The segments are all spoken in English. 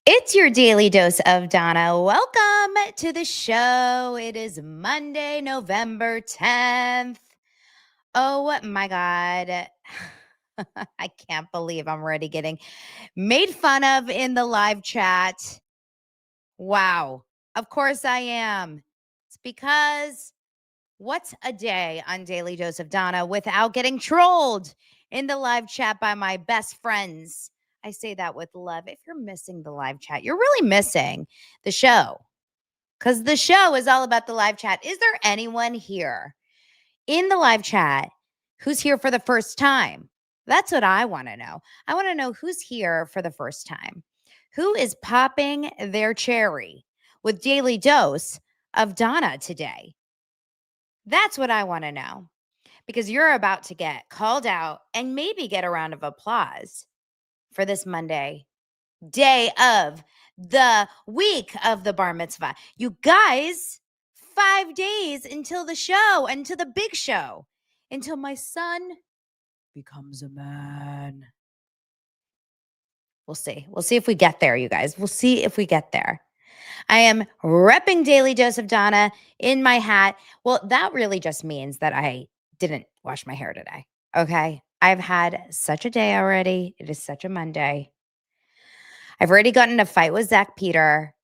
It's your daily dose of Donna. Welcome to the show. It is Monday, November 10th. Oh my God. I can't believe I'm already getting made fun of in the live chat. Wow. Of course I am. It's because what's a day on Daily Dose of Donna without getting trolled in the live chat by my best friends? I say that with love. If you're missing the live chat, you're really missing the show because the show is all about the live chat. Is there anyone here in the live chat who's here for the first time? That's what I want to know. I want to know who's here for the first time. Who is popping their cherry with Daily Dose of Donna today? That's what I want to know because you're about to get called out and maybe get a round of applause for this Monday, day of the week of the bar mitzvah. You guys, 5 days until the show, until the big show, until my son becomes a man. We'll see. We'll see if we get there, you guys. We'll see if we get there. I am repping Daily Dose of Donna in my hat. Well, that really just means that I didn't wash my hair today. Okay. I've had such a day already. It is such a Monday. I've already gotten in a fight with Zach Peter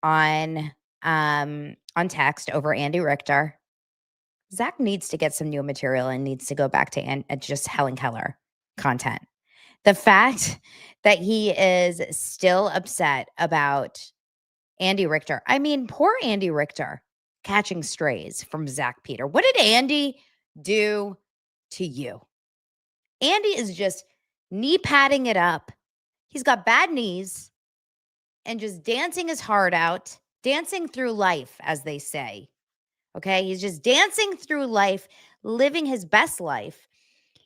on text over Andy Richter. Zach needs to get some new material and needs to go back to just Helen Keller content. The fact that he is still upset about Andy Richter. I mean, poor Andy Richter catching strays from Zach Peter. What did Andy do to you? Andy is just knee padding it up. He's got bad knees and just dancing his heart out, dancing through life, as they say. Okay. He's just dancing through life, living his best life.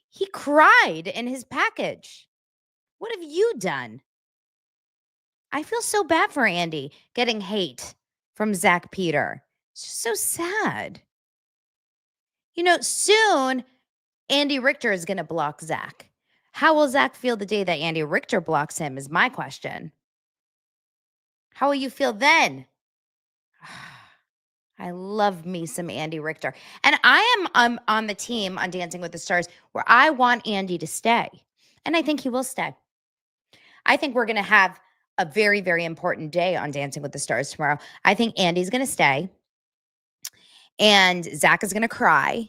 He cried in his package. What have you done? I feel so bad for Andy getting hate from Zach Peter. It's just so sad. You know, soon Andy Richter is going to block Zach. How will Zach feel the day that Andy Richter blocks him is my question. How will you feel then? I love me some Andy Richter. And I am on the team on Dancing with the Stars where I want Andy to stay. And I think he will stay. I think we're going to have a very, very important day on Dancing with the Stars tomorrow. I think Andy's going to stay and Zach is going to cry.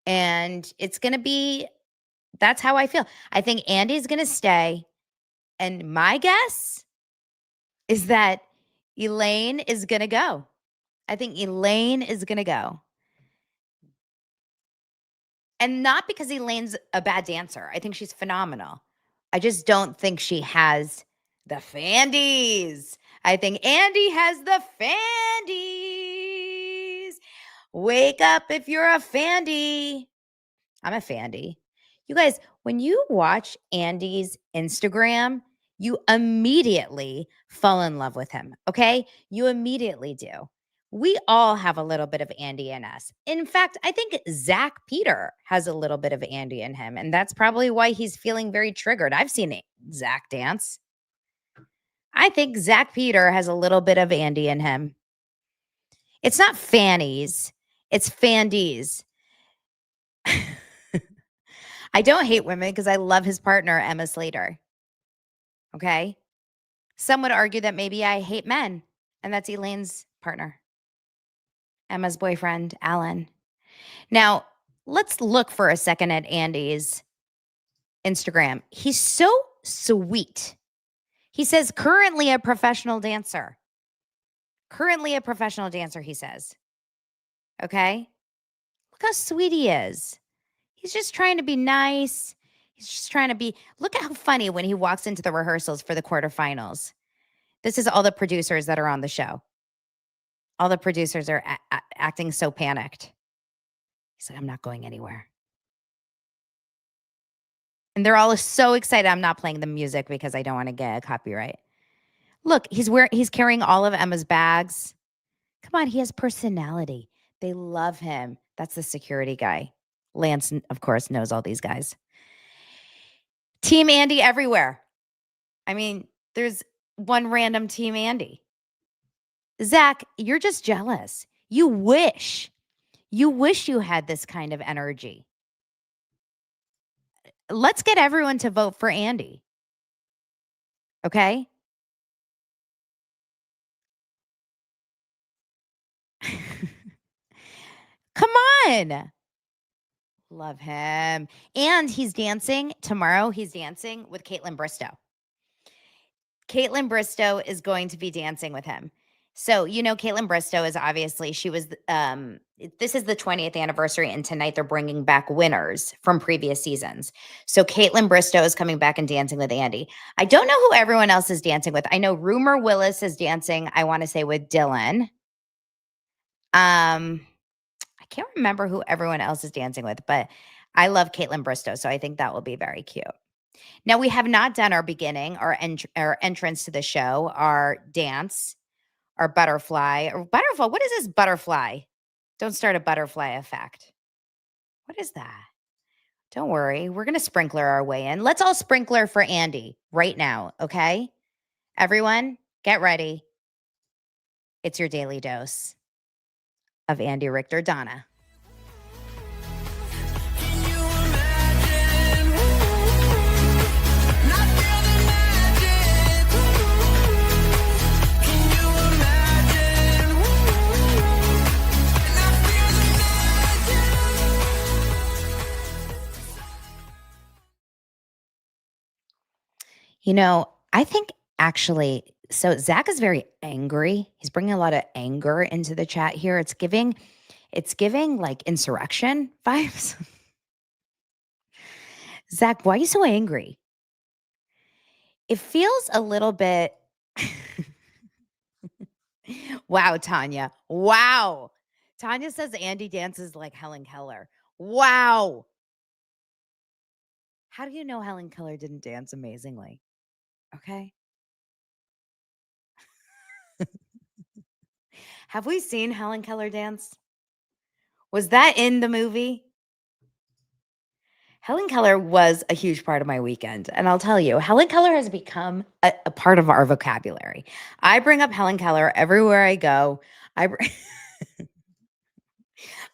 And it's going to be, that's how I feel. I think Andy's going to stay. And my guess is that Elaine is going to go. I think Elaine is going to go. And not because Elaine's a bad dancer. I think she's phenomenal. I just don't think she has the fandies. I think Andy has the fandies. Wake up if you're a fandy. I'm a fandy. You guys, when you watch Andy's Instagram, you immediately fall in love with him, okay? You immediately do. We all have a little bit of Andy in us. In fact, I think Zach Peter has a little bit of Andy in him, and that's probably why he's feeling very triggered. I've seen Zach dance. I think Zach Peter has a little bit of Andy in him. It's not fannies, it's fandies. I don't hate women because I love his partner, Emma Slater. Okay? Some would argue that maybe I hate men, and that's Elaine's partner, Emma's boyfriend, Alan. Now, let's look for a second at Andy's Instagram. He's so sweet. He says, currently a professional dancer. Currently a professional dancer, he says. Okay? Look how sweet he is. He's just trying to be nice. He's just trying to be, look at how funny when he walks into the rehearsals for the quarterfinals. This is all the producers that are on the show. All the producers are acting so panicked. He's like, I'm not going anywhere. And they're all so excited. I'm not playing the music because I don't want to get a copyright. Look, he's carrying all of Emma's bags. Come on, he has personality. They love him. That's the security guy. Lance, of course, knows all these guys. Team Andy everywhere. I mean, there's one random team Andy. Zach, you're just jealous. You wish you had this kind of energy. Let's get everyone to vote for Andy. Okay? Come on. Love him. And he's dancing tomorrow. He's dancing with Caitlin Bristow. Caitlin Bristow is going to be dancing with him. So, Caitlin Bristow is obviously, this is the 20th anniversary, and tonight they're bringing back winners from previous seasons. So Caitlin Bristow is coming back and dancing with Andy. I don't know who everyone else is dancing with. I know Rumor Willis is dancing, I want to say, with Dylan. I can't remember who everyone else is dancing with, but I love Caitlin Bristow, so I think that will be very cute. Now, we have not done our beginning, our entrance to the show, our dance, our butterfly. Or butterfly, what is this butterfly? Don't start a butterfly effect. What is that? Don't worry. We're going to sprinkler our way in. Let's all sprinkler for Andy right now, okay? Everyone, get ready. It's your daily dose of Andy Richter Donna. I think actually, so Zach is very angry. He's bringing a lot of anger into the chat here. It's giving like insurrection vibes. Zach, why are you so angry? It feels a little bit. Wow, Tanya. Wow. Tanya says Andy dances like Helen Keller. Wow. How do you know Helen Keller didn't dance amazingly? Okay. Have we seen Helen Keller dance? Was that in the movie? Helen Keller was a huge part of my weekend. And I'll tell you, Helen Keller has become a part of our vocabulary. I bring up Helen Keller everywhere I go.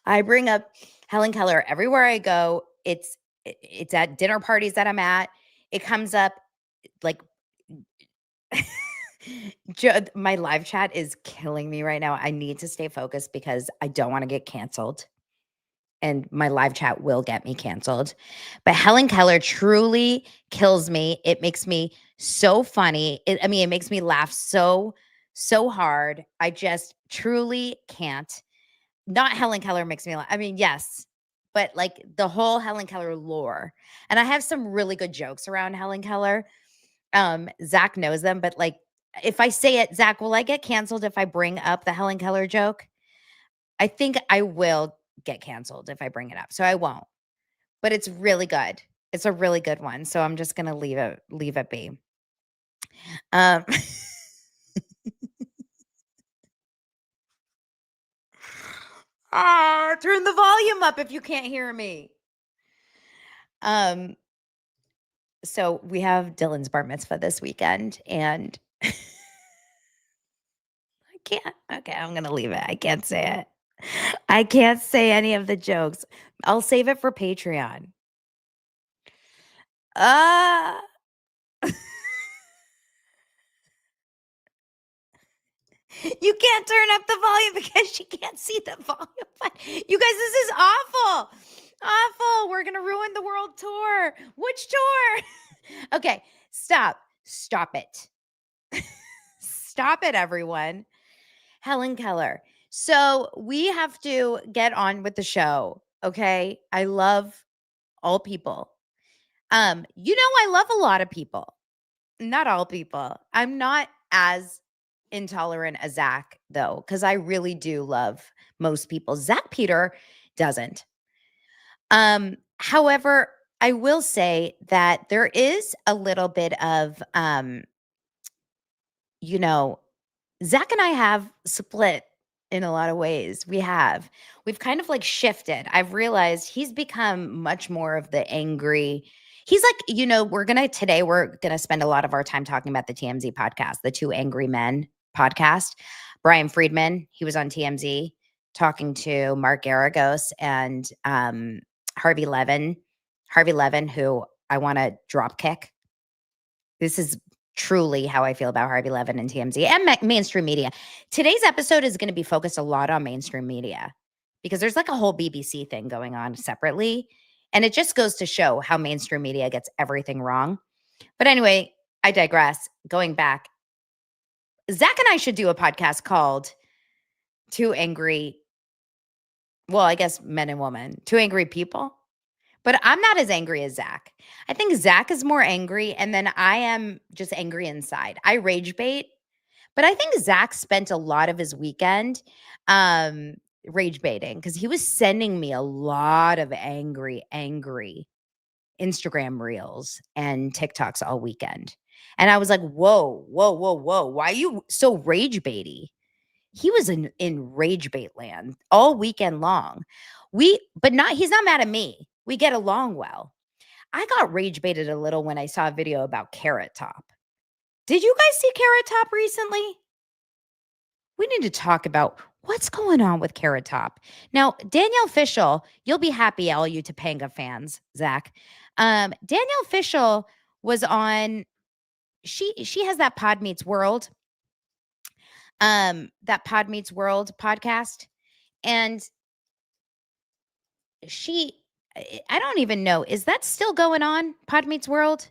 I bring up Helen Keller everywhere I go. It's at dinner parties that I'm at. It comes up like my live chat is killing me right now. I need to stay focused because I don't want to get canceled. And my live chat will get me canceled. But Helen Keller truly kills me. It makes me so funny. It makes me laugh so hard. I just truly can't. Not Helen Keller makes me laugh. Yes, but like the whole Helen Keller lore. And I have some really good jokes around Helen Keller. Zach knows them, but like if I say it, Zach, will I get canceled if I bring up the Helen Keller joke? I think I will get canceled if I bring it up. So I won't. But it's really good. It's a really good one. So I'm just going to leave it be. Turn the volume up if you can't hear me. So we have Dylan's bar mitzvah this weekend, and I can't. Okay, I'm going to leave it. I can't say it. I can't say any of the jokes. I'll save it for Patreon. You can't turn up the volume because she can't see the volume button. You guys, this is awful. Awful. We're going to ruin the world tour. Which tour? Okay, stop. Stop it. Stop it, everyone. Helen Keller. So we have to get on with the show, okay? I love all people. I love a lot of people. Not all people. I'm not as intolerant as Zach, though, because I really do love most people. Zach Peter doesn't. However, I will say that there is a little bit of, Zach and I have split in a lot of ways. We've kind of like shifted. I've realized he's become much more of the angry. He's like, today we're going to spend a lot of our time talking about the TMZ podcast, the Two Angry Men podcast. Bryan Freedman, he was on TMZ talking to Mark Garagos and Harvey Levin, who I want to drop kick. This is truly how I feel about Harvey Levin and TMZ and mainstream media. Today's episode is going to be focused a lot on mainstream media because there's like a whole BBC thing going on separately. And it just goes to show how mainstream media gets everything wrong. But anyway, I digress. Going back, Zach and I should do a podcast called Two Angry, well, I guess men and women, Two Angry People. But I'm not as angry as Zach. I think Zach is more angry, and then I am just angry inside. I rage bait, but I think Zach spent a lot of his weekend rage baiting because he was sending me a lot of angry Instagram reels and TikToks all weekend. And I was like, whoa. Why are you so rage baity? He was in rage bait land all weekend long. He's not mad at me. We get along well. I got rage baited a little when I saw a video about Carrot Top. Did you guys see Carrot Top recently? We need to talk about what's going on with Carrot Top. Now, Danielle Fishel, you'll be happy, all you Topanga fans, Zach. Danielle Fishel was on, she has that Pod Meets World, podcast. And I don't even know, is that still going on? Pod Meets World?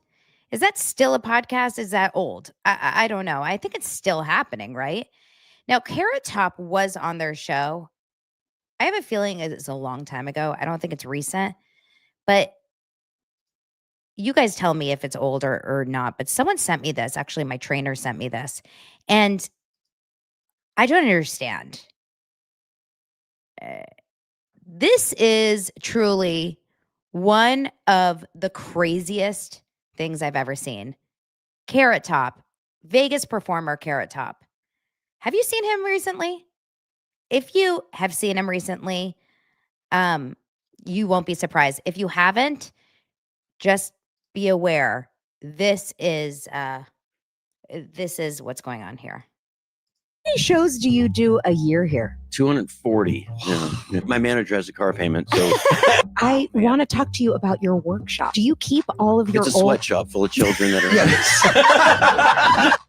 Is that still a podcast? Is that old? I don't know. I think it's still happening, right? Now, Carrot Top was on their show. I have a feeling it's a long time ago. I don't think it's recent, but you guys tell me if it's old or not. But someone sent me this. Actually, my trainer sent me this. And I don't understand. This is truly one of the craziest things I've ever seen. Carrot Top, Vegas performer Carrot Top. Have you seen him recently? If you have seen him recently, you won't be surprised. If you haven't, just be aware. This is what's going on here. How many shows do you do a year here? 240. Yeah. My manager has a car payment, so I want to talk to you about your workshop. Do you keep all of your it's a sweatshop full of children that are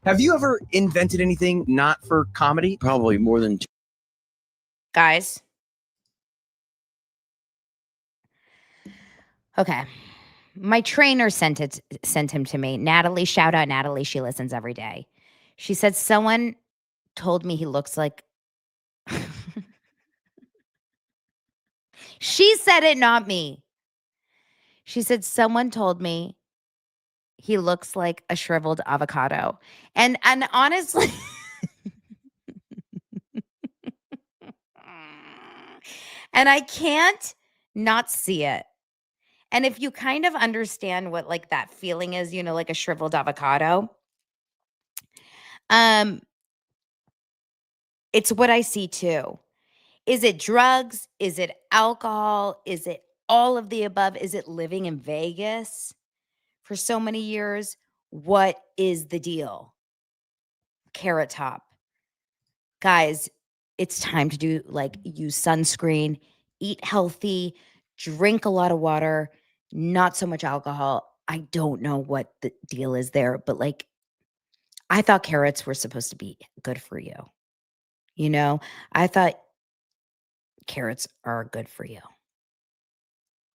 Have you ever invented anything not for comedy? probably more than two. Guys. Okay. My trainer sent him to me. Natalie, shout out Natalie. She listens every day. She said someone told me he looks like she said it, not me. She said someone told me he looks like a shriveled avocado. And honestly, and I can't not see it. And if you kind of understand what like that feeling is, like a shriveled avocado, it's what I see too. Is it drugs? Is it alcohol? Is it all of the above? Is it living in Vegas for so many years? What is the deal? Carrot Top. Guys, it's time to use sunscreen, eat healthy, drink a lot of water, not so much alcohol. I don't know what the deal is there, but I thought carrots were supposed to be good for you. I thought carrots are good for you.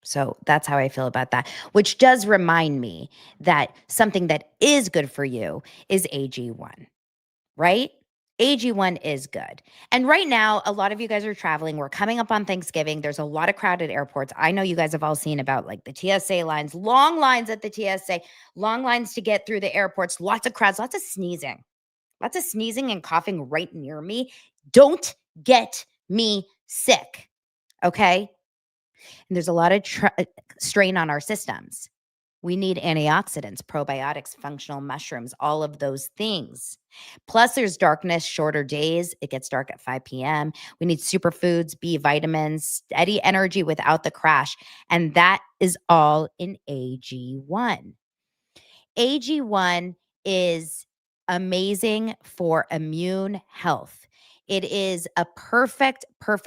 So that's how I feel about that, which does remind me that something that is good for you is AG1, right? AG1 is good. And right now, a lot of you guys are traveling. We're coming up on Thanksgiving. There's a lot of crowded airports. I know you guys have all seen about the TSA lines, long lines at the TSA, long lines to get through the airports, lots of crowds, lots of sneezing and coughing right near me. Don't get me sick, okay? And there's a lot of strain on our systems. We need antioxidants, probiotics, functional mushrooms, all of those things. Plus, there's darkness, shorter days. It gets dark at 5 p.m. We need superfoods, B vitamins, steady energy without the crash. And that is all in AG1. AG1 is amazing for immune health. It is a perfect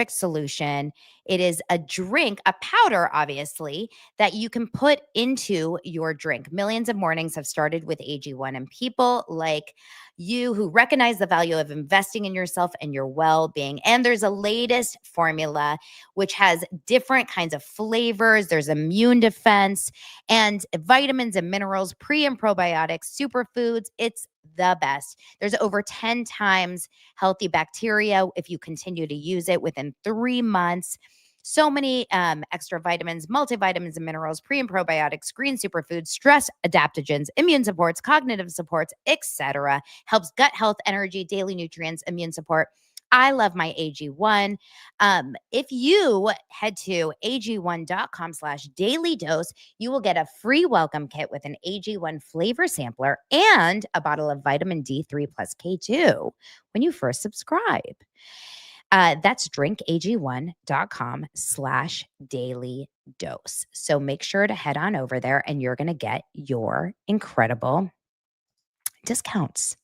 solution. It is a drink, a powder, obviously, that you can put into your drink. Millions of mornings have started with AG1, and people like you who recognize the value of investing in yourself and your well-being. And there's a latest formula which has different kinds of flavors. There's immune defense and vitamins and minerals, pre and probiotics, superfoods. It's the best. There's over 10 times healthy bacteria if you continue to use it within 3 months. So many extra vitamins, multivitamins and minerals, pre and probiotics, green superfoods, stress adaptogens, immune supports, cognitive supports, etc. Helps gut health, energy, daily nutrients, immune support. I love my AG1. If you head to ag1.com/daily dose, you will get a free welcome kit with an AG1 flavor sampler and a bottle of vitamin D3 plus K2 when you first subscribe. That's drinkag1.com/daily dose. So make sure to head on over there and you're going to get your incredible discounts.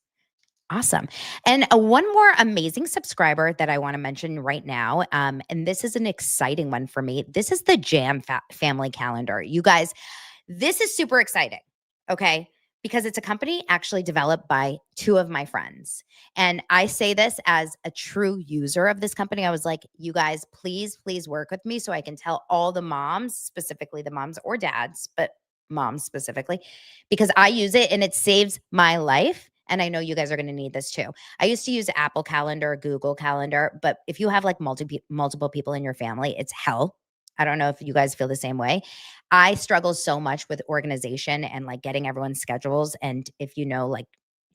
Awesome. And one more amazing subscriber that I want to mention right now, and this is an exciting one for me. This is the Jam family calendar. You guys, this is super exciting, okay? Because it's a company actually developed by two of my friends. And I say this as a true user of this company. I was like, you guys, please work with me so I can tell all the moms, specifically the moms or dads, but moms specifically, because I use it and it saves my life. And I know you guys are going to need this too. I used to use Apple Calendar, Google Calendar, but if you have like multiple people in your family, it's hell. I don't know if you guys feel the same way. I struggle so much with organization and like getting everyone's schedules. And if you know, like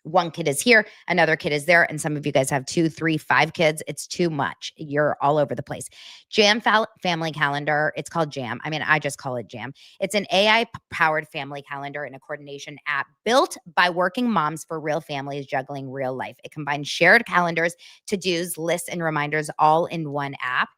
one kid is here, another kid is there, and some of you guys have 2, 3, 5 kids, it's too much. You're all over the place. Jam family calendar. It's called Jam. I mean, I just call it Jam. It's an AI-powered family calendar and a coordination app built by working moms for real families juggling real life. It combines shared calendars, to-dos, lists, and reminders all in one app.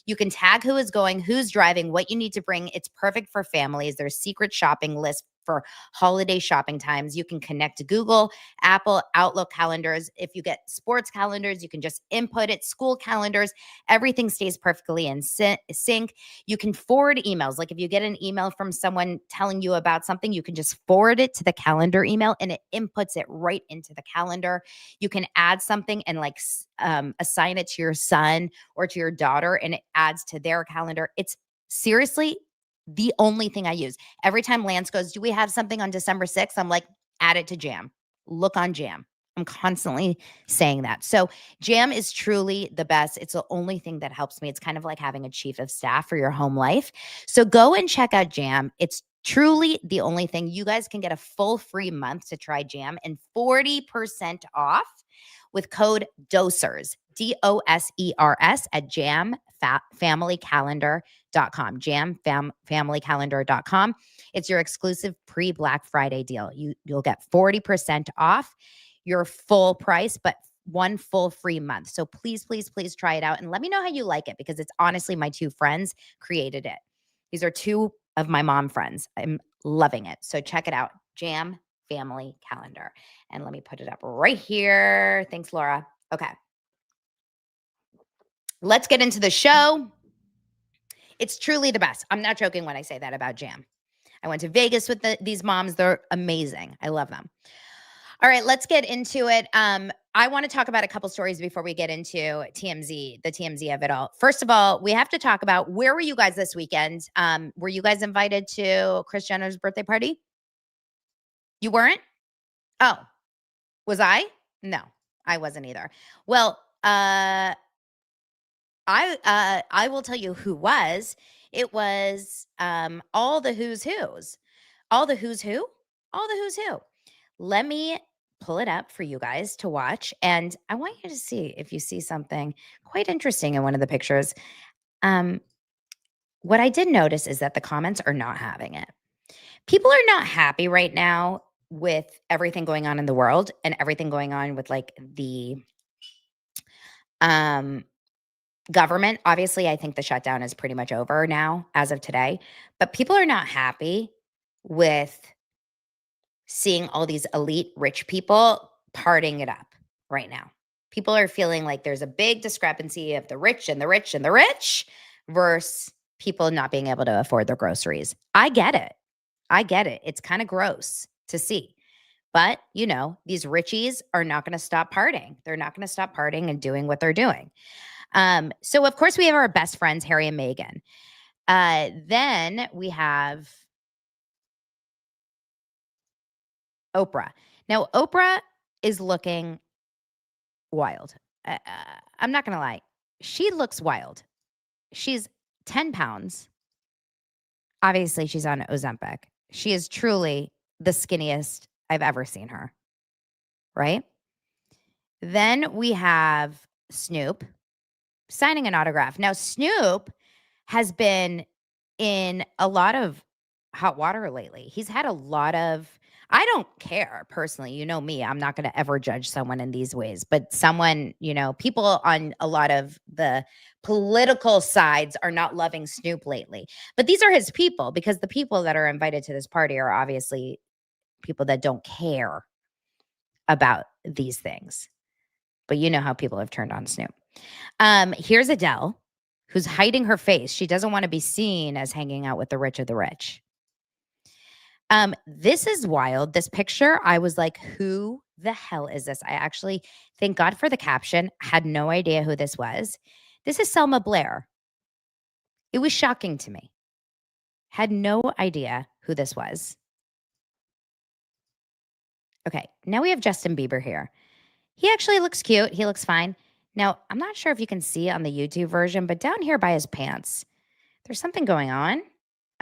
You can tag who is going, who's driving, what you need to bring. It's perfect for families. There's secret shopping lists for holiday shopping times. You can connect to Google, Apple, Outlook calendars. If you get sports calendars, you can just input it. School calendars, everything stays perfectly in sync. You can forward emails. Like if you get an email from someone telling you about something, you can just forward it to the calendar email and it inputs it right into the calendar. You can add something and like assign it to your son or to your daughter and it adds to their calendar. It's seriously the only thing I use. Every time Lance goes, do we have something on December 6th? I'm like, add it to Jam. Look on Jam. I'm constantly saying that. So Jam is truly the best. It's the only thing that helps me. It's kind of like having a chief of staff for your home life. So go and check out Jam. It's truly the only thing. You guys can get a full free month to try Jam and 40% off with code DOSERS, DOSERS at jamfamilycalendar.com, jamfamilycalendar.com. It's your exclusive pre-Black Friday deal. You'll get 40% off your full price, but one full free month. So please try it out and let me know how you like it because it's honestly my two friends created it. These are two of my mom friends. I'm loving it. So check it out. Jam Family Calendar. And let me put it up right here. Thanks, Laura. Okay. Let's get into the show. It's truly the best. I'm not joking when I say that about Jam. I went to Vegas with these moms. They're amazing. I love them. All right, let's get into it. I want to talk about a couple stories before we get into TMZ, the TMZ of it all. First of all, we have to talk about where were you guys this weekend? Were you guys invited to Kris Jenner's birthday party? You weren't? Oh, was I? No, I wasn't either. Well, I will tell you who was. It was all the who's who's. All the who's who? All the who's who. Let me pull it up for you guys to watch. And I want you to see if you see something quite interesting in one of the pictures. What I did notice is that the comments are not having it. People are not happy right now with everything going on in the world and everything going on with like the government. Obviously, I think the shutdown is pretty much over now as of today, but people are not happy with seeing all these elite rich people parting it up right now. People are feeling like there's a big discrepancy of the rich and the rich and the rich versus people not being able to afford their groceries. I get it. It's kind of gross to see. But, you know, these richies are not going to stop partying. They're not going to stop partying and doing what they're doing. So, of course, we have our best friends, Harry and Meghan. Then we have Oprah. Now, Oprah is looking wild. I'm not going to lie. She looks wild. She's 10 pounds. Obviously, she's on Ozempic. She is truly the skinniest I've ever seen her. Right? Then we have Snoop signing an autograph. Now, Snoop has been in a lot of hot water lately. He's had a lot of, I don't care personally. You know me, I'm not going to ever judge someone in these ways, but someone, you know, people on a lot of the political sides are not loving Snoop lately. But these are his people, because the people that are invited to this party are obviously people that don't care about these things. But you know how people have turned on Snoop. Here's Adele, who's hiding her face. She doesn't want to be seen as hanging out with the rich of the rich. This is wild. This picture, I was like, who the hell is this? I actually, thank God for the caption, had no idea who this was. This is Selma Blair. It was shocking to me. Had no idea who this was. Okay, now we have Justin Bieber here. He actually looks cute. He looks fine. Now, I'm not sure if you can see on the YouTube version, but down here by his pants, there's something going on.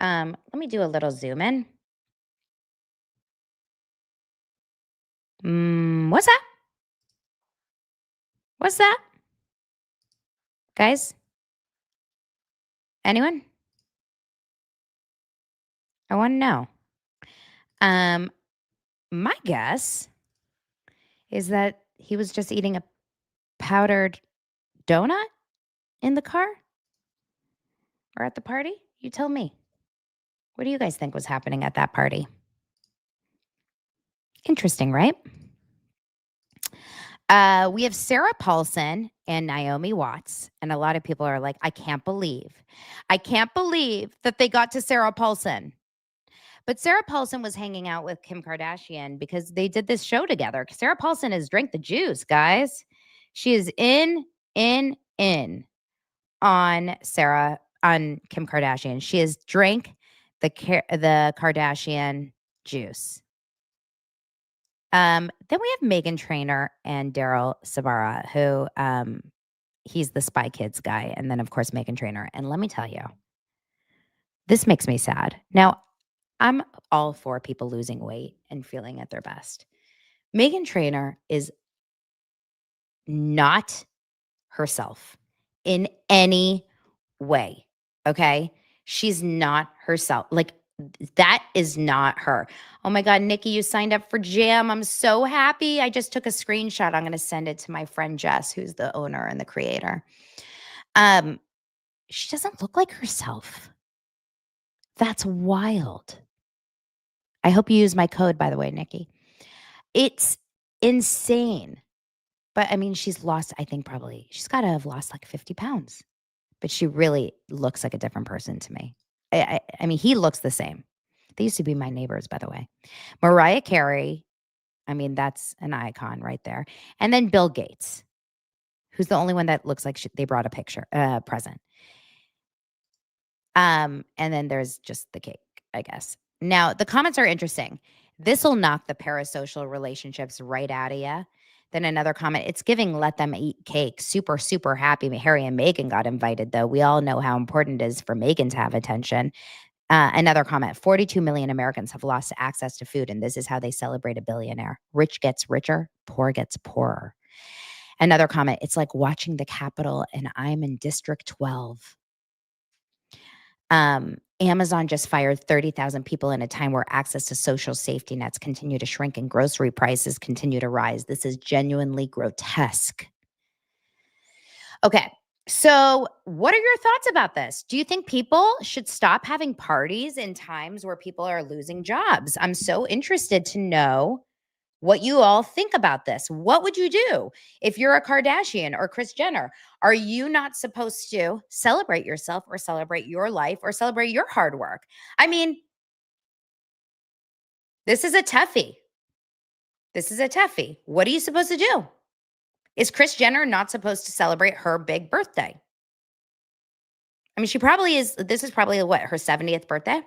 Let me do a little zoom in. What's that? What's that? Guys? Anyone? I want to know. My guess is that he was just eating a powdered donut in the car or at the party. You tell me. What do you guys think was happening at that party? Interesting, right? We have Sarah Paulson and Naomi Watts. And a lot of people are like, I can't believe that they got to Sarah Paulson. But Sarah Paulson was hanging out with Kim Kardashian because they did this show together. Sarah Paulson has drank the juice, guys. She is in on Kim Kardashian. She has drank the Kardashian juice. Then we have Meghan Trainor and Daryl Sabara, who he's the Spy Kids guy. And then, of course, Meghan Trainor. And let me tell you, this makes me sad. Now, I'm all for people losing weight and feeling at their best. Meghan Trainor is not herself in any way, okay? She's not herself. Like, that is not her. Oh my God, Nikki, you signed up for Jam. I'm so happy. I just took a screenshot. I'm going to send it to my friend Jess, who's the owner and the creator. She doesn't look like herself. That's wild. I hope you use my code, by the way, Nikki. It's insane. But I mean, she's lost, I think she's got to have lost like 50 pounds. But she really looks like a different person to me. I mean, he looks the same. They used to be my neighbors, by the way. Mariah Carey, I mean, that's an icon right there. And then Bill Gates, who's the only one that looks like they brought a present. And then there's just the cake, I guess. Now, the comments are interesting. This will knock the parasocial relationships right out of you. Then another comment, it's giving let them eat cake. Super, super happy Harry and Meghan got invited, though. We all know how important it is for Meghan to have attention. Another comment, 42 million Americans have lost access to food, and this is how they celebrate a billionaire. Rich gets richer, poor gets poorer. Another comment, it's like watching the Capitol, and I'm in District 12. Amazon just fired 30,000 people in a time where access to social safety nets continue to shrink and grocery prices continue to rise. This is genuinely grotesque. Okay, so what are your thoughts about this? Do you think people should stop having parties in times where people are losing jobs? I'm so interested to know what you all think about this. What would you do if you're a Kardashian or Kris Jenner? Are you not supposed to celebrate yourself or celebrate your life or celebrate your hard work? I mean, this is a toughie. This is a toughie. What are you supposed to do? Is Kris Jenner not supposed to celebrate her big birthday? I mean, she probably is. This is probably what, her 70th birthday?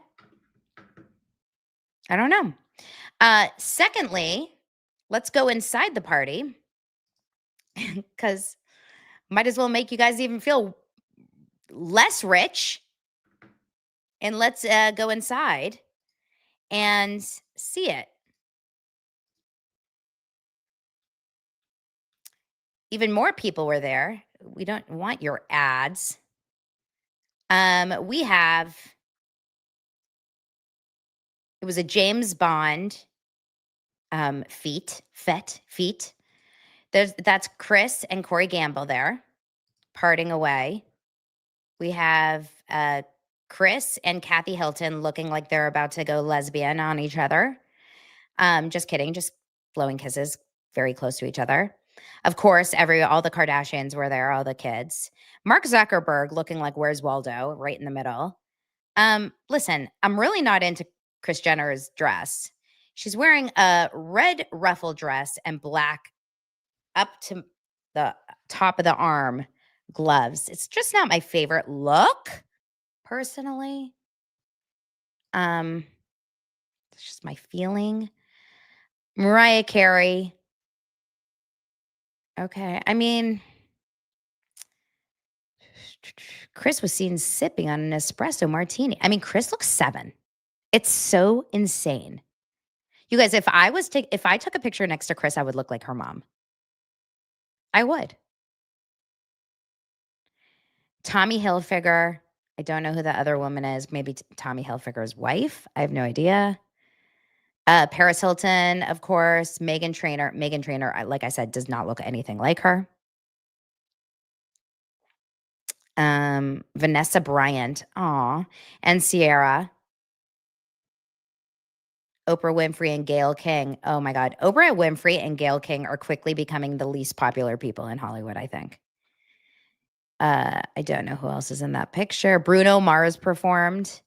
I don't know. Secondly, let's go inside the party because might as well make you guys even feel less rich. And let's go inside and see it. Even more people were there. We don't want your ads. We have, it was a James Bond feat. That's Kris and Corey Gamble there, parting away. We have Kris and Kathy Hilton looking like they're about to go lesbian on each other. Just kidding, just blowing kisses very close to each other. Of course, all the Kardashians were there, all the kids. Mark Zuckerberg looking like Where's Waldo right in the middle. Listen, I'm really not into Kris Jenner's dress. She's wearing a red ruffle dress and black up to the top of the arm gloves. It's just not my favorite look, personally. It's just my feeling. Mariah Carey. Okay. I mean, Kris was seen sipping on an espresso martini. I mean, Kris looks 7. It's so insane. You guys, if I took a picture next to Kris, I would look like her mom. I would. Tommy Hilfiger. I don't know who the other woman is. Maybe Tommy Hilfiger's wife. I have no idea. Paris Hilton, of course. Meghan Trainor. Meghan Trainor, like I said, does not look anything like her. Vanessa Bryant. Aw. And Sierra. Oprah Winfrey and Gayle King. Oh my God. Oprah Winfrey and Gayle King are quickly becoming the least popular people in Hollywood, I think. I don't know who else is in that picture. Bruno Mars performed.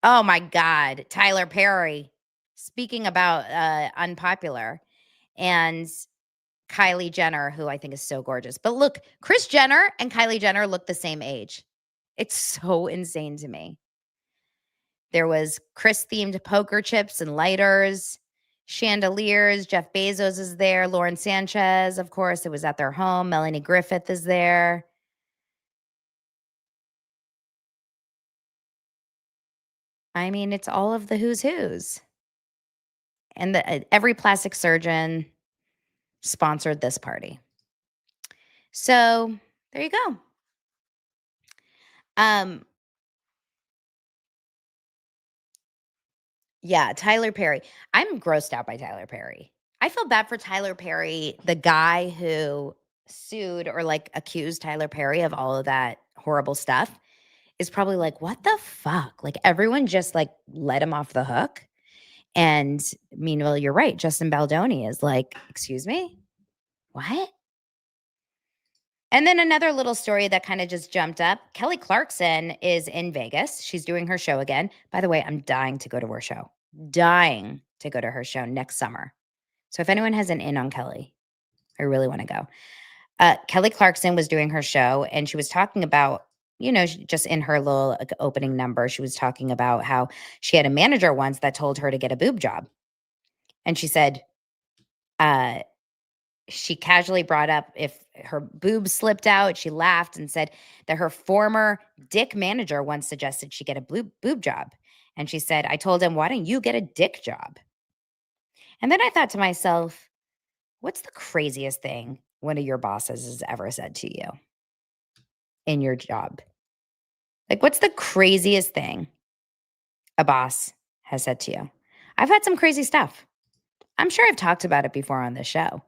Oh my God. Tyler Perry. Speaking about unpopular. And Kylie Jenner, who I think is so gorgeous. But look, Kris Jenner and Kylie Jenner look the same age. It's so insane to me. There was Kris-themed poker chips and lighters, chandeliers. Jeff Bezos is there. Lauren Sanchez, of course. It was at their home. Melanie Griffith is there. I mean, it's all of the who's who's. And every plastic surgeon sponsored this party. So there you go. Yeah, Tyler Perry. I'm grossed out by Tyler Perry. I feel bad for Tyler Perry, the guy who sued or like accused Tyler Perry of all of that horrible stuff is probably like, what the fuck? Like everyone just like let him off the hook. And meanwhile, you're right. Justin Baldoni is like, excuse me? What? And then another little story that kind of just jumped up. Kelly Clarkson is in Vegas. She's doing her show again. By the way, I'm dying to go to her show. Dying to go to her show next summer. So if anyone has an in on Kelly, I really want to go. Kelly Clarkson was doing her show and she was talking about, you know, just in her little opening number, she was talking about how she had a manager once that told her to get a boob job. And she said, she casually brought up if her boobs slipped out. She laughed and said that her former dick manager once suggested she get a boob job. And she said, I told him, why don't you get a dick job? And then I thought to myself, what's the craziest thing one of your bosses has ever said to you in your job? Like, what's the craziest thing a boss has said to you? I've had some crazy stuff. I'm sure I've talked about it before on this show,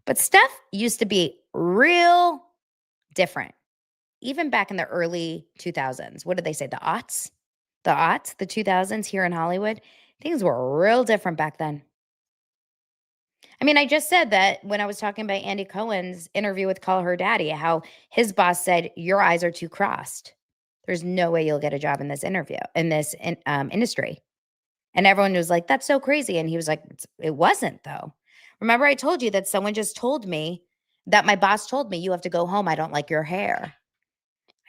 but stuff used to be real different. Even back in the early 2000s. What did they say? The aughts? The 2000s here in Hollywood? Things were real different back then. I mean, I just said that when I was talking about Andy Cohen's interview with Call Her Daddy, how his boss said, your eyes are too crossed. There's no way you'll get a job in this industry. And everyone was like, that's so crazy. And he was like, it wasn't though. Remember I told you that someone just told me that my boss told me, you have to go home. I don't like your hair.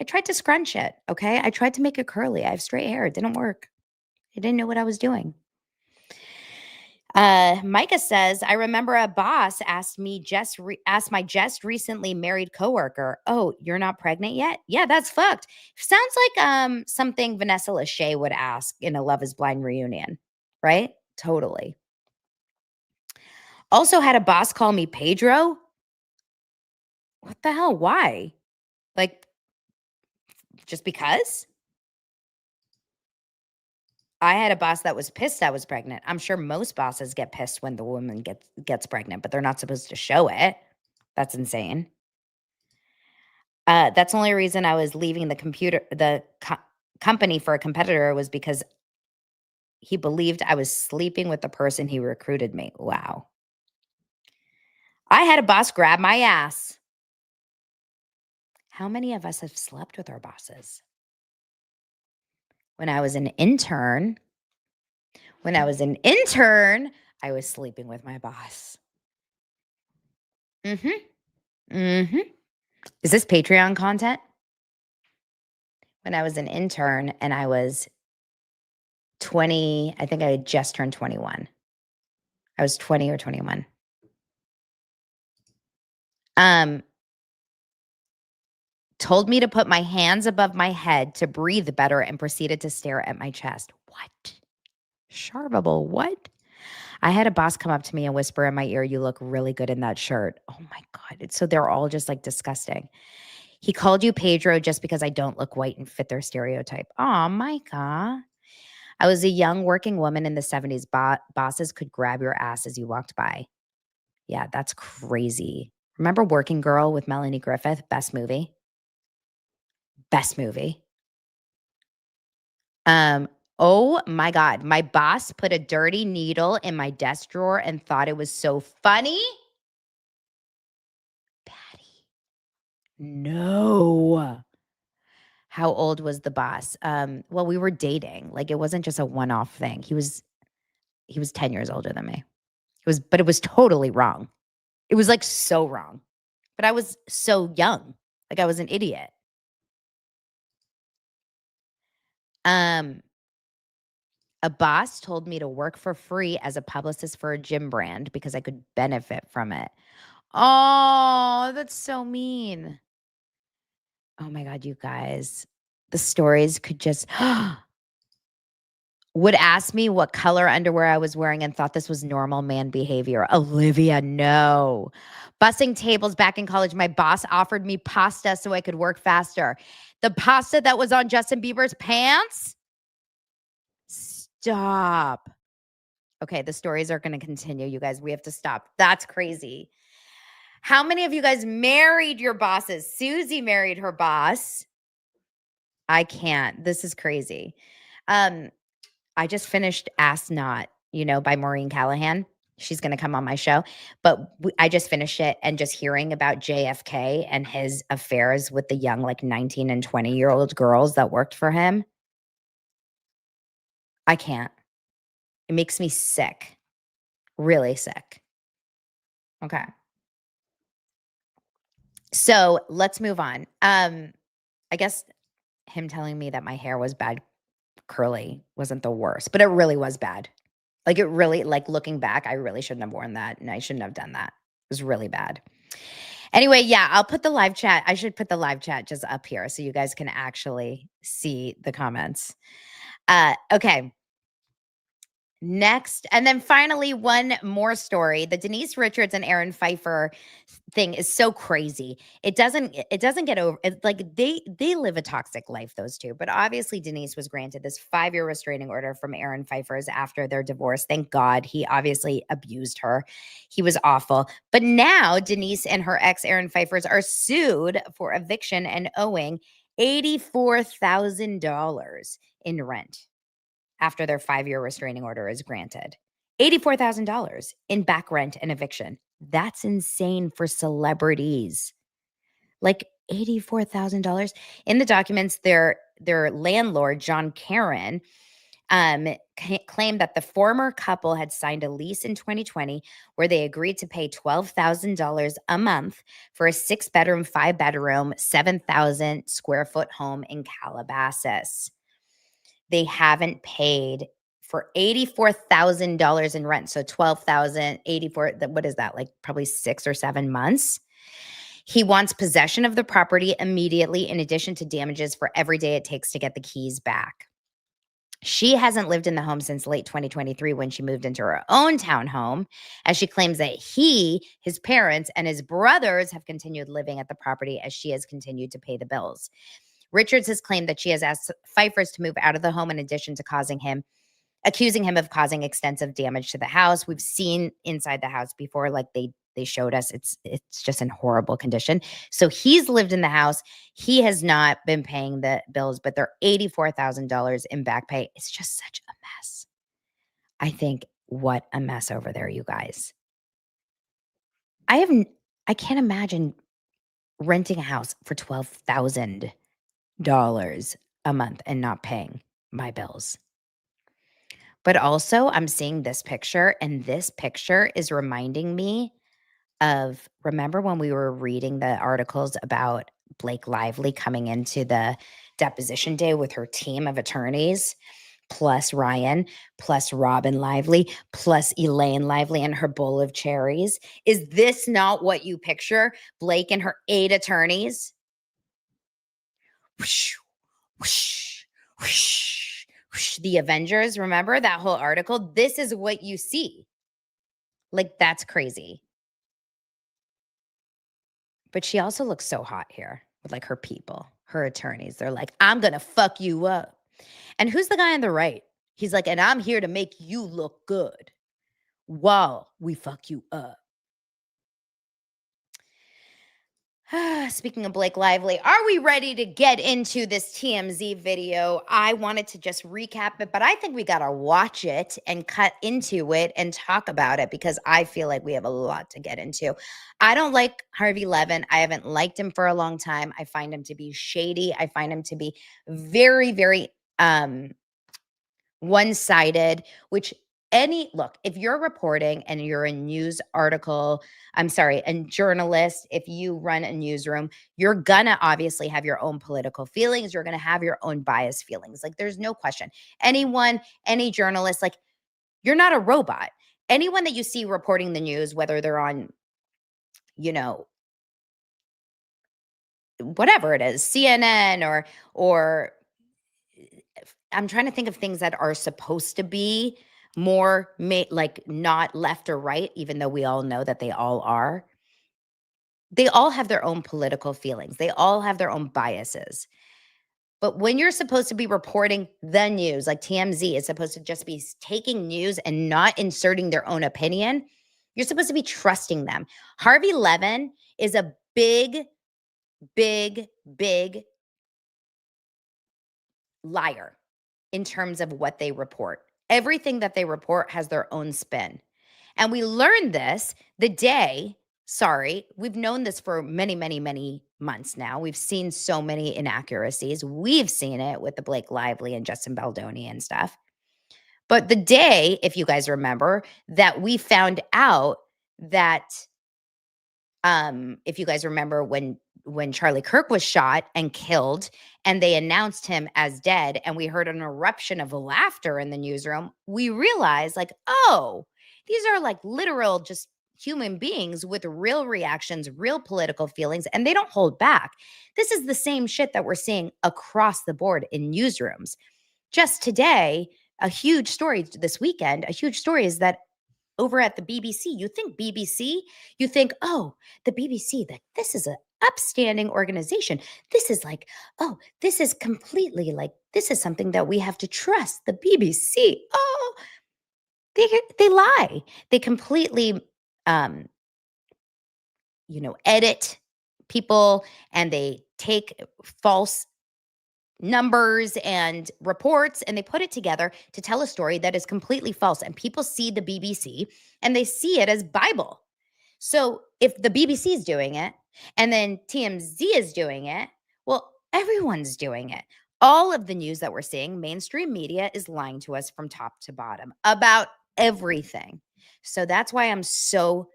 I tried to scrunch it, okay? I tried to make it curly. I have straight hair. It didn't work. I didn't know what I was doing. Micah says, I remember a boss asked my just recently married coworker, oh, you're not pregnant yet? Yeah, that's fucked. Sounds like something Vanessa Lachey would ask in a Love is Blind reunion, right? Totally. Also had a boss call me Pedro. What the hell? Why? Like, just because? I had a boss that was pissed I was pregnant. I'm sure most bosses get pissed when the woman gets pregnant, but they're not supposed to show it. That's insane. That's the only reason I was leaving the company for a competitor was because he believed I was sleeping with the person he recruited me. Wow. I had a boss grab my ass. How many of us have slept with our bosses? When I was an intern, I was sleeping with my boss. Is this Patreon content? When I was an intern and I was 20, I think I had just turned 21. I was 20 or 21. Told me to put my hands above my head to breathe better and proceeded to stare at my chest. What? Sharvable, what? I had a boss come up to me and whisper in my ear, you look really good in that shirt. Oh my God. So they're all just like disgusting. He called you Pedro just because I don't look white and fit their stereotype. Oh, Micah. I was a young working woman in the 70s. Bosses could grab your ass as you walked by. Yeah, that's crazy. Remember Working Girl with Melanie Griffith? Best movie. Best movie. Oh my God. My boss put a dirty needle in my desk drawer and thought it was so funny. Patty. No. How old was the boss? Well, we were dating. Like it wasn't just a one-off thing. He was 10 years older than me. But it was totally wrong. It was like so wrong. But I was so young. Like I was an idiot. A boss told me to work for free as a publicist for a gym brand because I could benefit from it. Oh, that's so mean. Oh my God, you guys. The stories could just would ask me what color underwear I was wearing and thought this was normal man behavior. Olivia, no. Bussing tables back in college. My boss offered me pasta so I could work faster. The pasta that was on Justin Bieber's pants? Stop. Okay, the stories are going to continue, you guys. We have to stop. That's crazy. How many of you guys married your bosses? Susie married her boss. I can't. This is crazy. I just finished Ask Not, by Maureen Callahan. She's going to come on my show. But I just finished it and just hearing about JFK and his affairs with the young, like 19 and 20-year-old girls that worked for him. I can't. It makes me sick. Really sick. Okay. So let's move on. I guess him telling me that my hair was bad curly wasn't the worst, but it really was bad. Like it really, like looking back, I really shouldn't have worn that and I shouldn't have done that. It was really bad. Anyway, yeah, I'll put the live chat. I should put the live chat just up here so you guys can actually see the comments. Okay. Next, and then finally, one more story. The Denise Richards and Aaron Pfeiffer thing is so crazy. It doesn't get over. It's like they live a toxic life, those two. But obviously, Denise was granted this 5-year restraining order from Aaron Pfeiffer's after their divorce. Thank God. He obviously abused her. He was awful. But now Denise and her ex Aaron Pfeiffer's are sued for eviction and owing $84,000 in rent after their 5-year restraining order is granted. $84,000 in back rent and eviction. That's insane for celebrities. Like $84,000. In the documents, their landlord, John Caron, claimed that the former couple had signed a lease in 2020 where they agreed to pay $12,000 a month for a 6-bedroom, 5-bedroom, 7,000 square foot home in Calabasas. They haven't paid for $84,000 in rent. So $12,000, 84, what is that? Like probably 6 or 7 months. He wants possession of the property immediately, in addition to damages for every day it takes to get the keys back. She hasn't lived in the home since late 2023 when she moved into her own townhome, as she claims that he, his parents, and his brothers have continued living at the property as she has continued to pay the bills. Richards has claimed that she has asked Pfeiffer's to move out of the home in addition to accusing him of causing extensive damage to the house. We've seen inside the house before, like they showed us, it's just in horrible condition. So he's lived in the house. He has not been paying the bills, but they're $84,000 in back pay. It's just such a mess. I think, what a mess over there, you guys. I can't imagine renting a house for $12,000 a month and not paying my bills. But also, I'm seeing this picture, and this picture is reminding me of, remember when we were reading the articles about Blake Lively coming into the deposition day with her team of attorneys, plus Ryan, plus Robin Lively, plus Elaine Lively and her bowl of cherries? Is this not what you picture? Blake and her 8 attorneys? Whoosh, whoosh, whoosh, whoosh. The Avengers, remember that whole article? This is what you see. Like, that's crazy. But she also looks so hot here with like her people, her attorneys. They're like, I'm going to fuck you up. And who's the guy on the right? He's like, and I'm here to make you look good while we fuck you up. Speaking of Blake Lively, are we ready to get into this TMZ video? I wanted to just recap it, but I think we got to watch it and cut into it and talk about it because I feel like we have a lot to get into. I don't like Harvey Levin. I haven't liked him for a long time. I find him to be shady. I find him to be very, very one-sided, which look, if you're reporting and you're a news article, a journalist, if you run a newsroom, you're gonna obviously have your own political feelings. You're gonna have your own biased feelings. Like, there's no question. Any journalist, like, you're not a robot. Anyone that you see reporting the news, whether they're on, whatever it is, CNN or I'm trying to think of things that are supposed to be more like not left or right, even though we all know that they all are. They all have their own political feelings. They all have their own biases. But when you're supposed to be reporting the news, like TMZ is supposed to just be taking news and not inserting their own opinion, you're supposed to be trusting them. Harvey Levin is a big, big, big liar in terms of what they report. Everything that they report has their own spin. And we learned this we've known this for many, many, many months now. We've seen so many inaccuracies. We've seen it with the Blake Lively and Justin Baldoni and stuff. But the day, if you guys remember, that we found out that, if you guys remember when Charlie Kirk was shot and killed and they announced him as dead and we heard an eruption of laughter in the newsroom, we realized like, oh, these are like literal just human beings with real reactions, real political feelings, and they don't hold back. This is the same shit that we're seeing across the board in newsrooms. Just today, a huge story this weekend, a huge story is that over at the BBC, you think, oh, the BBC, that this is an upstanding organization. This is like, oh, this is completely like, this is something that we have to trust. The BBC, oh, they lie. They completely, edit people, and they take false numbers and reports, and they put it together to tell a story that is completely false. And people see the BBC and they see it as Bible. So if the BBC is doing it and then TMZ is doing it, well, everyone's doing it. All of the news that we're seeing, mainstream media is lying to us from top to bottom about everything. So that's why I'm so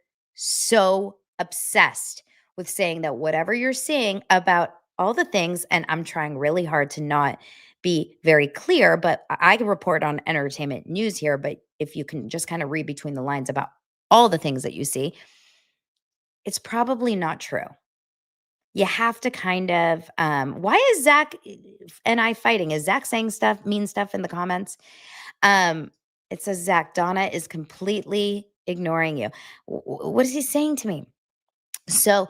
obsessed with saying that whatever you're seeing about all the things, and I'm trying really hard to not be very clear, but I can report on entertainment news here, but if you can just kind of read between the lines about all the things that you see, it's probably not true. You have to kind of, why is Zach and I fighting? Is Zach saying mean stuff in the comments? It says, Zach, Donna is completely ignoring you. What is he saying to me? So,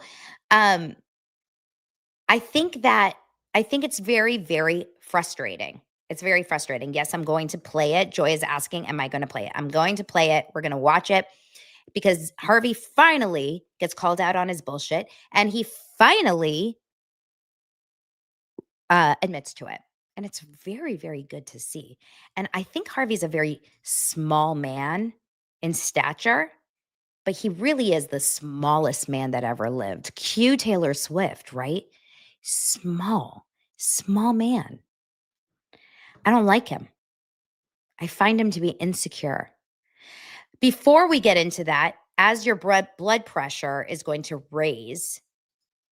I think it's very, very frustrating. It's very frustrating. Yes, I'm going to play it. Joy is asking, am I going to play it? I'm going to play it. We're going to watch it because Harvey finally gets called out on his bullshit, and he finally admits to it. And it's very, very good to see. And I think Harvey's a very small man in stature, but he really is the smallest man that ever lived. Cue Taylor Swift, right? Small man. I don't like him. I find him to be insecure. Before we get into that, as your blood pressure is going to raise,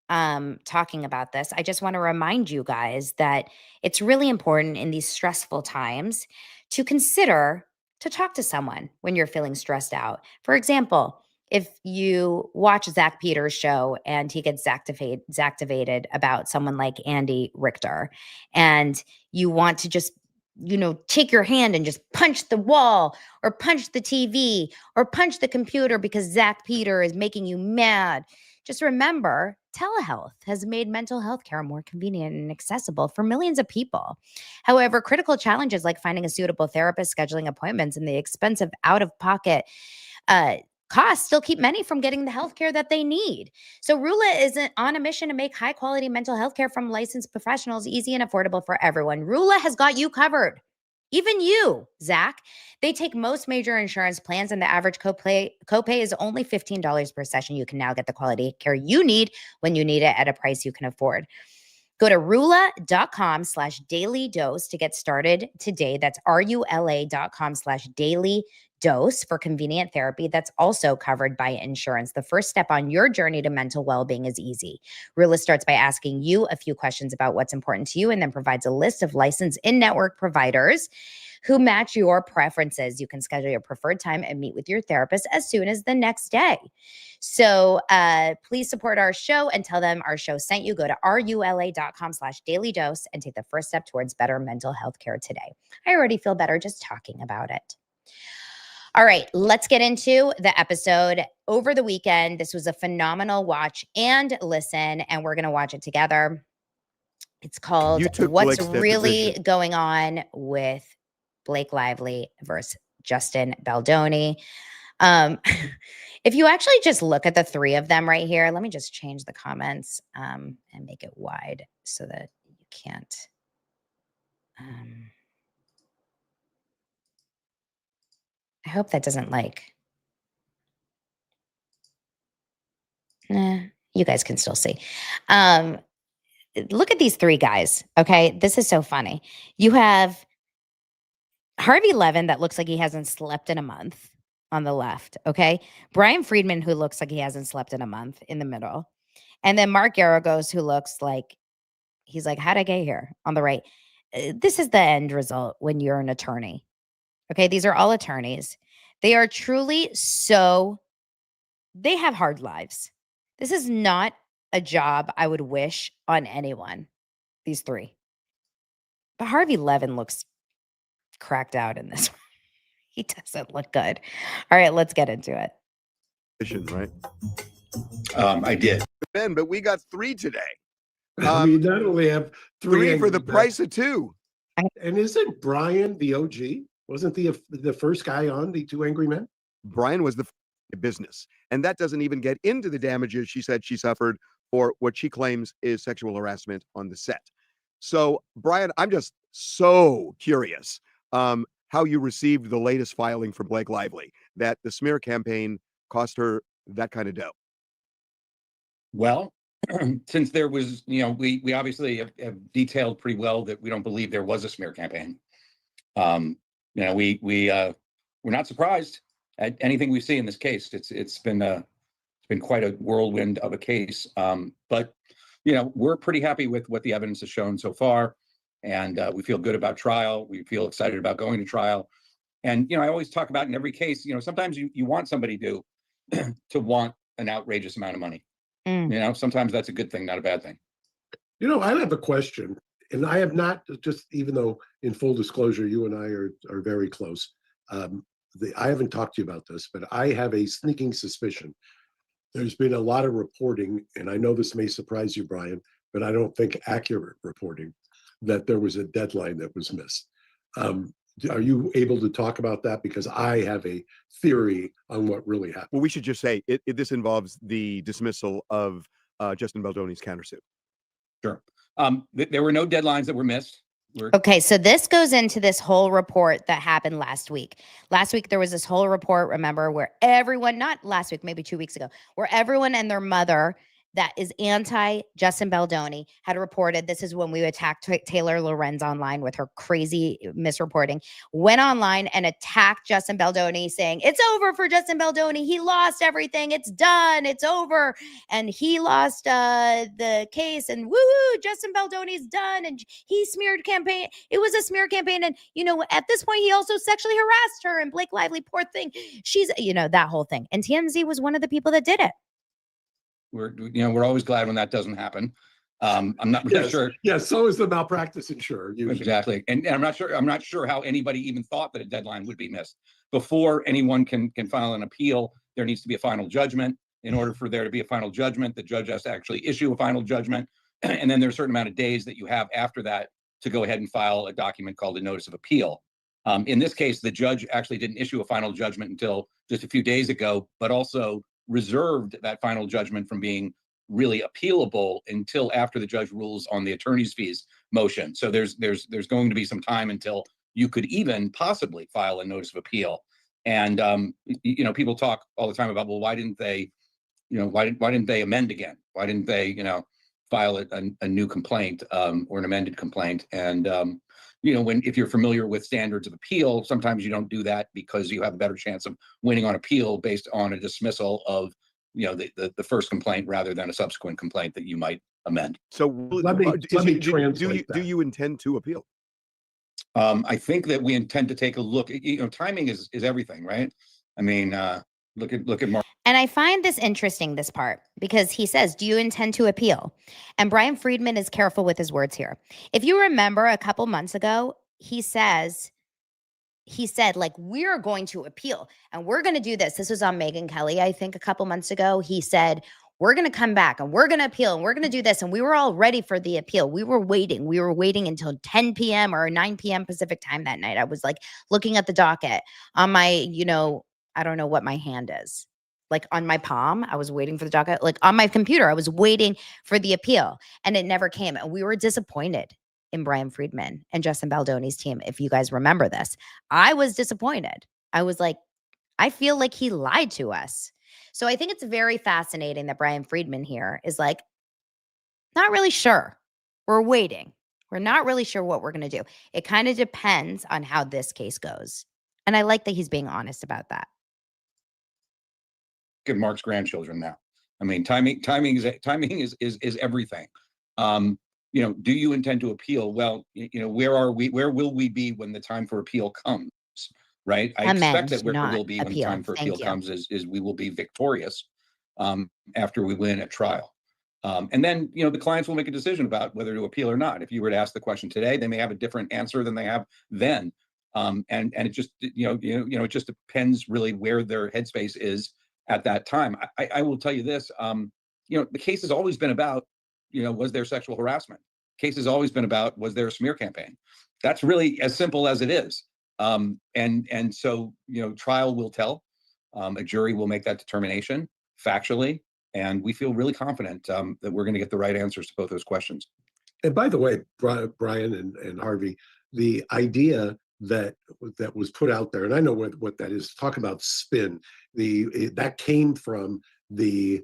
talking about this, I just want to remind you guys that it's really important in these stressful times to consider to talk to someone when you're feeling stressed out. For example, if you watch Zach Peters' show and he gets Zactivated about someone like Andy Richter, and you want to just, take your hand and just punch the wall or punch the TV or punch the computer because Zach Peters is making you mad, just remember, telehealth has made mental health care more convenient and accessible for millions of people. However, critical challenges like finding a suitable therapist, scheduling appointments, and the expensive out-of-pocket costs still keep many from getting the health care that they need. So Rula is on a mission to make high-quality mental health care from licensed professionals easy and affordable for everyone. Rula has got you covered. Even you, Zach. They take most major insurance plans, and the average copay is only $15 per session. You can now get the quality care you need when you need it at a price you can afford. Go to rula.com/daily dose to get started today. That's RULA.com/daily dose for convenient therapy that's also covered by insurance. The first step on your journey to mental well-being is easy. Rula starts by asking you a few questions about what's important to you and then provides a list of licensed in-network providers who match your preferences. You can schedule your preferred time and meet with your therapist as soon as the next day. So please support our show and tell them our show sent you. Go to RULA.com/daily dose and take the first step towards better mental health care today. I already feel better just talking about it. All right, let's get into the episode. Over the weekend, this was a phenomenal watch and listen, and we're going to watch it together. It's called What's Really Going On with Blake Lively versus Justin Baldoni. If you actually just look at the three of them right here, let me just change the comments and make it wide so that you can't. I hope that doesn't you guys can still see. Look at these three guys. Okay. This is so funny. You have Harvey Levin that looks like he hasn't slept in a month on the left. Okay. Bryan Freedman, who looks like he hasn't slept in a month in the middle. And then Mark Garagos, who looks like he's like, how'd I get here on the right? This is the end result when you're an attorney. Okay. These are all attorneys. They are truly they have hard lives. This is not a job I would wish on anyone, these three. But Harvey Levin looks cracked out in this. He doesn't look good. All right, let's get into it. Right? I did. Ben, but we got 3 today. We not only have 3 for angry the men, price of 2. And isn't Bryan the OG? Wasn't the first guy on the 2 Angry Men? Bryan was the business, and that doesn't even get into the damages she said she suffered for what she claims is sexual harassment on the set. So, Bryan, I'm just so curious how you received the latest filing from Blake Lively that the smear campaign cost her that kind of dough. Well, since there was, we obviously have detailed pretty well that we don't believe there was a smear campaign. We're not surprised at anything we see in this case. It's been quite a whirlwind of a case. But we're pretty happy with what the evidence has shown so far, and we feel good about trial. We feel excited about going to trial. And I always talk about in every case, sometimes you want somebody to want an outrageous amount of money. Sometimes that's a good thing, not a bad thing. I have a question, and I have not, just even though in full disclosure, you and I are very close. I haven't talked to you about this, but I have a sneaking suspicion. There's been a lot of reporting, and I know this may surprise you, Bryan, but I don't think accurate reporting, that there was a deadline that was missed. Are you able to talk about that? Because I have a theory on what really happened. Well, we should just say this involves the dismissal of Justin Baldoni's countersuit. Sure. There were no deadlines that were missed. Okay, so this goes into this whole report that happened last week. Last week, there was this whole report, remember, where everyone, not last week, maybe 2 weeks ago, where everyone and their mother that is anti-Justin Baldoni had reported, this is when we attacked Taylor Lorenz online with her crazy misreporting, went online and attacked Justin Baldoni saying, it's over for Justin Baldoni. He lost everything. It's done. It's over. And he lost the case and woo, Justin Baldoni's done. And he smeared campaign. It was a smear campaign. And, at this point, he also sexually harassed her. And Blake Lively, poor thing. She's, that whole thing. And TMZ was one of the people that did it. We're always glad when that doesn't happen. I'm not really sure. Yes, so is the malpractice insurer. Usually. Exactly, and I'm not sure how anybody even thought that a deadline would be missed. Before anyone can file an appeal, there needs to be a final judgment. In order for there to be a final judgment, the judge has to actually issue a final judgment, and then there's a certain amount of days that you have after that to go ahead and file a document called a notice of appeal. In this case, the judge actually didn't issue a final judgment until just a few days ago, but also reserved that final judgment from being really appealable until after the judge rules on the attorney's fees motion. So there's going to be some time until you could even possibly file a notice of appeal. And people talk all the time about, well, why didn't they amend again? Why didn't they file a new complaint or an amended complaint? And if you're familiar with standards of appeal, sometimes you don't do that because you have a better chance of winning on appeal based on a dismissal of the first complaint rather than a subsequent complaint that you might amend. So let me translate do you intend to appeal? I think that we intend to take a look. Timing is everything, right? I mean, look at Mark. And I find this interesting, this part, because he says, do you intend to appeal? And Bryan Freedman is careful with his words here. If you remember a couple months ago, he said, like, we're going to appeal and we're going to do this. This was on Megyn Kelly, I think, a couple months ago. He said, we're going to come back and we're going to appeal and we're going to do this. And we were all ready for the appeal. We were waiting. We were waiting until 10 p.m. or 9 p.m. Pacific time that night. I was like looking at the docket on my, I don't know what my hand is. Like on my palm, I was waiting for the docket. Like on my computer, I was waiting for the appeal and it never came. And we were disappointed in Bryan Freedman and Justin Baldoni's team. If you guys remember this, I was disappointed. I was like, I feel like he lied to us. So I think it's very fascinating that Bryan Freedman here is like, not really sure. We're waiting. We're not really sure what we're going to do. It kind of depends on how this case goes. And I like that he's being honest about that. At Mark's grandchildren now. I mean, timing is everything. Do you intend to appeal? Well, where will we be when the time for appeal comes? Right? I expect that where we'll be when the time for appeal comes is we will be victorious after we win at trial. And then, the clients will make a decision about whether to appeal or not. If you were to ask the question today, they may have a different answer than they have then. And it just, it just depends really where their headspace is at that time. I will tell you this, the case has always been about, was there sexual harassment? Case has always been about, was there a smear campaign? That's really as simple as it is. And so, trial will tell. A jury will make that determination factually, and we feel really confident that we're going to get the right answers to both those questions. And by the way, Bryan and Harvey, the idea that was put out there, and I know what that is. Talk about spin. That came from the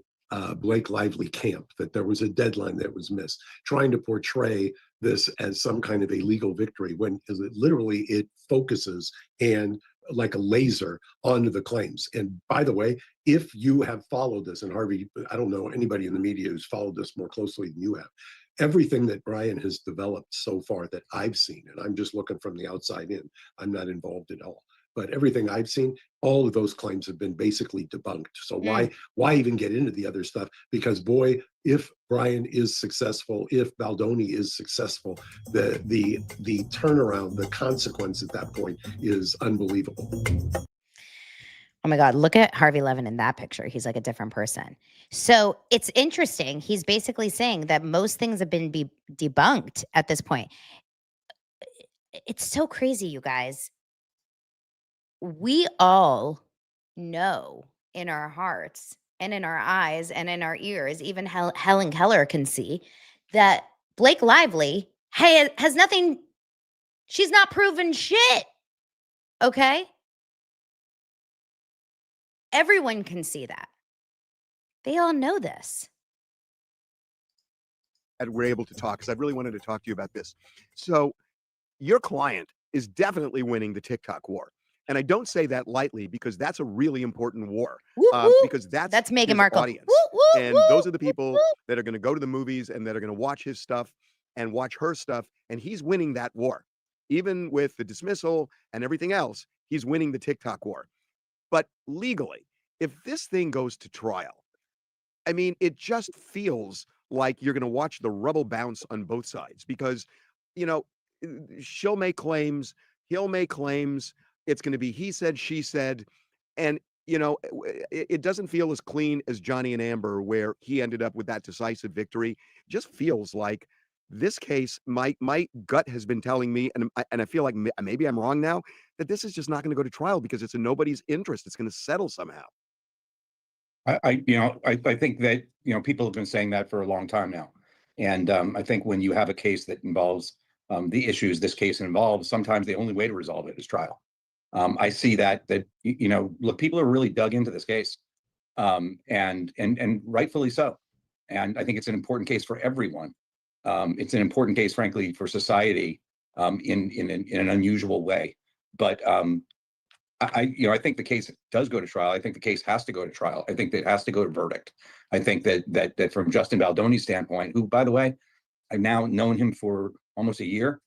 Blake Lively camp, that there was a deadline that was missed, trying to portray this as some kind of a legal victory when literally it focuses and like a laser onto the claims. And by the way, if you have followed this, and Harvey, I don't know anybody in the media who's followed this more closely than you have, everything that Bryan has developed so far that I've seen, and I'm just looking from the outside in, I'm not involved at all, but everything I've seen, all of those claims have been basically debunked. So why even get into the other stuff? Because boy, if Bryan is successful, if Baldoni is successful, the turnaround, the consequence at that point is unbelievable. Oh my God, look at Harvey Levin in that picture. He's like a different person. So it's interesting. He's basically saying that most things have been debunked at this point. It's so crazy, you guys. We all know in our hearts and in our eyes and in our ears, even Helen Keller can see that Blake Lively has nothing. She's not proven shit. Okay? Everyone can see that. They all know this. And we're able to talk because I really wanted to talk to you about this. So your client is definitely winning the TikTok war. And I don't say that lightly because that's a really important war. Because that's Meghan his Markle. audience. And those are the people that are going to go to the movies and that are going to watch his stuff and watch her stuff. And he's winning that war. Even with the dismissal and everything else, he's winning the TikTok war. But legally, if this thing goes to trial, I mean, it just feels like you're going to watch the rubble bounce on both sides because, she'll make claims, he'll make claims. It's going to be he said, she said. And, it doesn't feel as clean as Johnny and Amber, where he ended up with that decisive victory. It just feels like this case, my gut has been telling me, and I feel like maybe I'm wrong now, that this is just not going to go to trial because it's in nobody's interest. It's going to settle somehow. I think that, people have been saying that for a long time now. And I think when you have a case that involves the issues this case involves, sometimes the only way to resolve it is trial. I see that look, people are really dug into this case, and rightfully so. And I think it's an important case for everyone. It's an important case, frankly, for society in an unusual way. But I think the case does go to trial. I think the case has to go to trial. I think that it has to go to verdict. I think that from Justin Baldoni's standpoint, who, by the way, I've now known him for almost a year,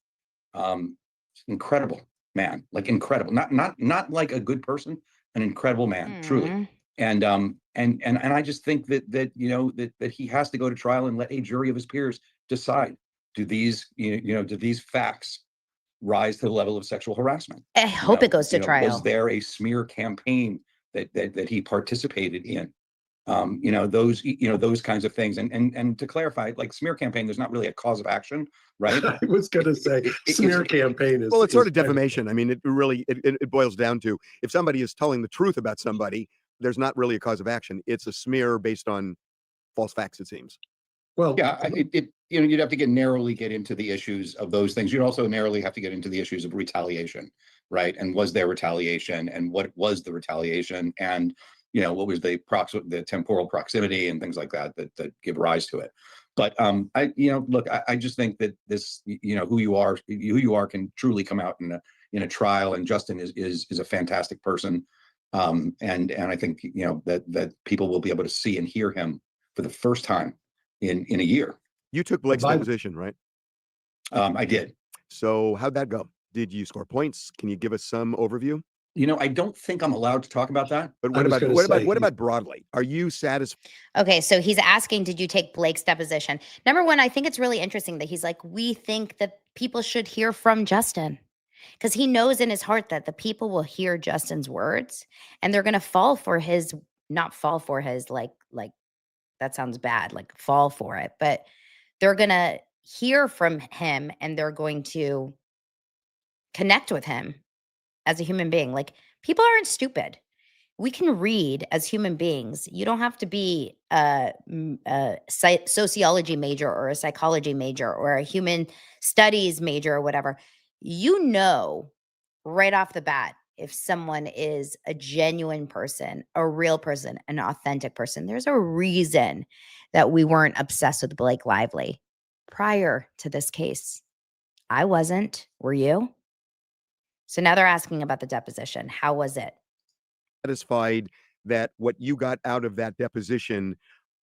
incredible man, like incredible, not like a good person, an incredible man, truly. And I just think that he has to go to trial and let a jury of his peers decide, do these facts rise to the level of sexual harassment? I hope it goes to trial. Was there a smear campaign that he participated in? Those kinds of things. And to clarify, like smear campaign, there's not really a cause of action, right? I was going to say smear campaign is. Well, it's sort of defamation. I mean, it really, it boils down to, if somebody is telling the truth about somebody, there's not really a cause of action. It's a smear based on false facts, it seems. Well, yeah, you'd have to narrowly get into the issues of those things. You'd also narrowly have to get into the issues of retaliation, right? And was there retaliation, and what was the retaliation, and what was the temporal proximity and things like that give rise to it. But I just think that this, who you are can truly come out in a trial, and Justin is a fantastic person. And I think that people will be able to see and hear him for the first time in a year. You took Blake's deposition, right? I did. So how'd that go? Did you score points? Can you give us some overview? I don't think I'm allowed to talk about that. But what about broadly? Are you satisfied? Okay, so he's asking, did you take Blake's deposition? Number one, I think it's really interesting that he's like, we think that people should hear from Justin. because he knows in his heart that the people will hear Justin's words and they're going to fall for his, not fall for his, like that sounds bad, like fall for it, but they're going to hear from him and they're going to connect with him as a human being. Like, people aren't stupid. We can read as human beings. You don't have to be a sociology major or a psychology major or a human studies major or whatever. You know right off the bat if someone is a genuine person, a real person, an authentic person. There's a reason that we weren't obsessed with Blake Lively prior to this case. I wasn't. Were you? So now they're asking about the deposition. How was it? Satisfied that what you got out of that deposition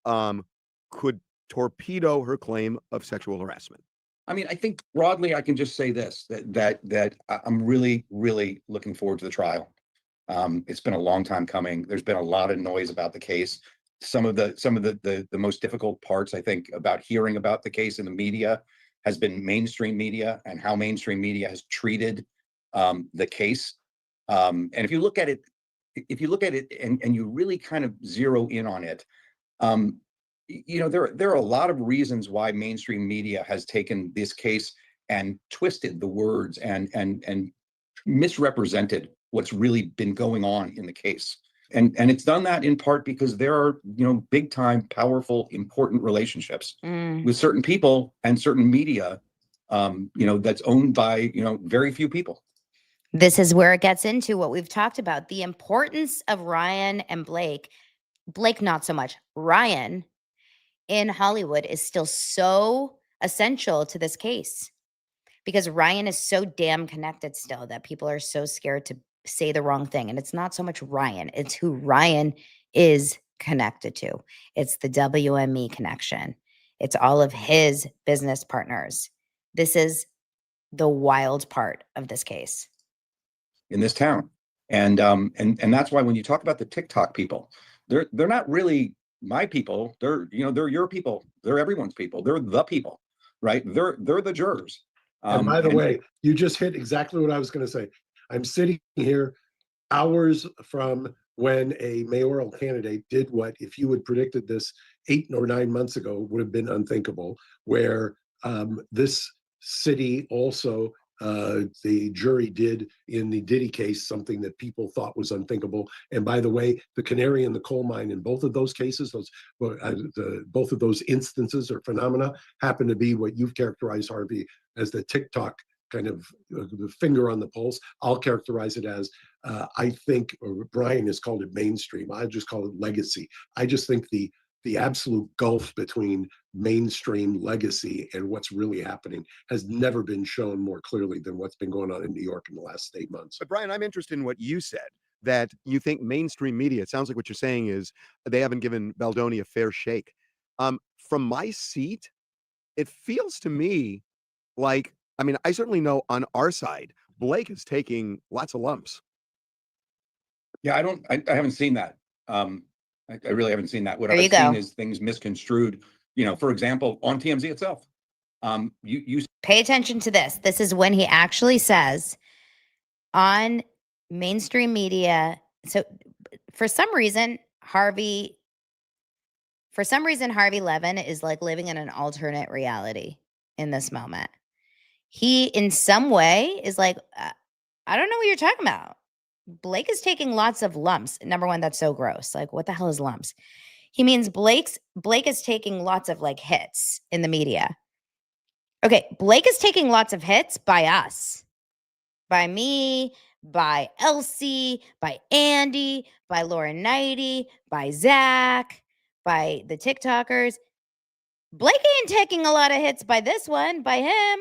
could torpedo her claim of sexual harassment? I mean, I think broadly, I can just say this, that I'm really, really looking forward to the trial. It's been a long time coming. There's been a lot of noise about the case. Some of the most difficult parts, I think, about hearing about the case in the media has been mainstream media and how mainstream media has treated the case. And if you look at it, and you really kind of zero in on it, you know, there are a lot of reasons why mainstream media has taken this case and twisted the words and misrepresented what's really been going on in the case. And it's done that in part because there are, you know, big time, powerful, important relationships with certain people and certain media, you know, that's owned by, you know, very few people. This is where it gets into what we've talked about, the importance of Ryan and Blake. Blake, not so much. Ryan in Hollywood is still so essential to this case because Ryan is so damn connected still that people are so scared to say the wrong thing. And it's not so much Ryan, it's who Ryan is connected to. It's the WME connection. It's all of his business partners. This is the wild part of this case. In this town. And that's why when you talk about the TikTok people, they're not really my people. They're, you know, they're your people. They're everyone's people. They're the people, right? They're the jurors. And by the way, you just hit exactly what I was going to say. I'm sitting here hours from when a mayoral candidate did what, if you had predicted this 8 or 9 months ago, would have been unthinkable, where this city also, the jury did in the Diddy case something that people thought was unthinkable. And by the way, the canary in the coal mine in both of those cases, both of those instances or phenomena happen to be what you've characterized, Harvey, as the TikTok kind of the finger on the pulse. I'll characterize it as, I think, or Bryan has called it mainstream. I just call it legacy. I just think the absolute gulf between mainstream legacy and what's really happening has never been shown more clearly than what's been going on in New York in the last 8 months. But Bryan, I'm interested in what you said, that you think mainstream media, it sounds like what you're saying is they haven't given Baldoni a fair shake. From my seat, it feels to me like, I mean, I certainly know on our side, Blake is taking lots of lumps. Yeah, I haven't seen that. I really haven't seen that. What There I've you go. seen is things misconstrued, you know, for example, on TMZ itself. You Pay attention to this. This is when he actually says on mainstream media. So for some reason, Harvey Levin is like living in an alternate reality in this moment. He, in some way, is like, I don't know what you're talking about. Blake is taking lots of lumps. Number one, that's so gross. Like, what the hell is lumps? He means Blake is taking lots of like hits in the media. Okay, Blake is taking lots of hits by us, by me, by Elsie, by Andy, by Lauren Knighty, by Zach, by the TikTokers. Blake ain't taking a lot of hits by this one, by him.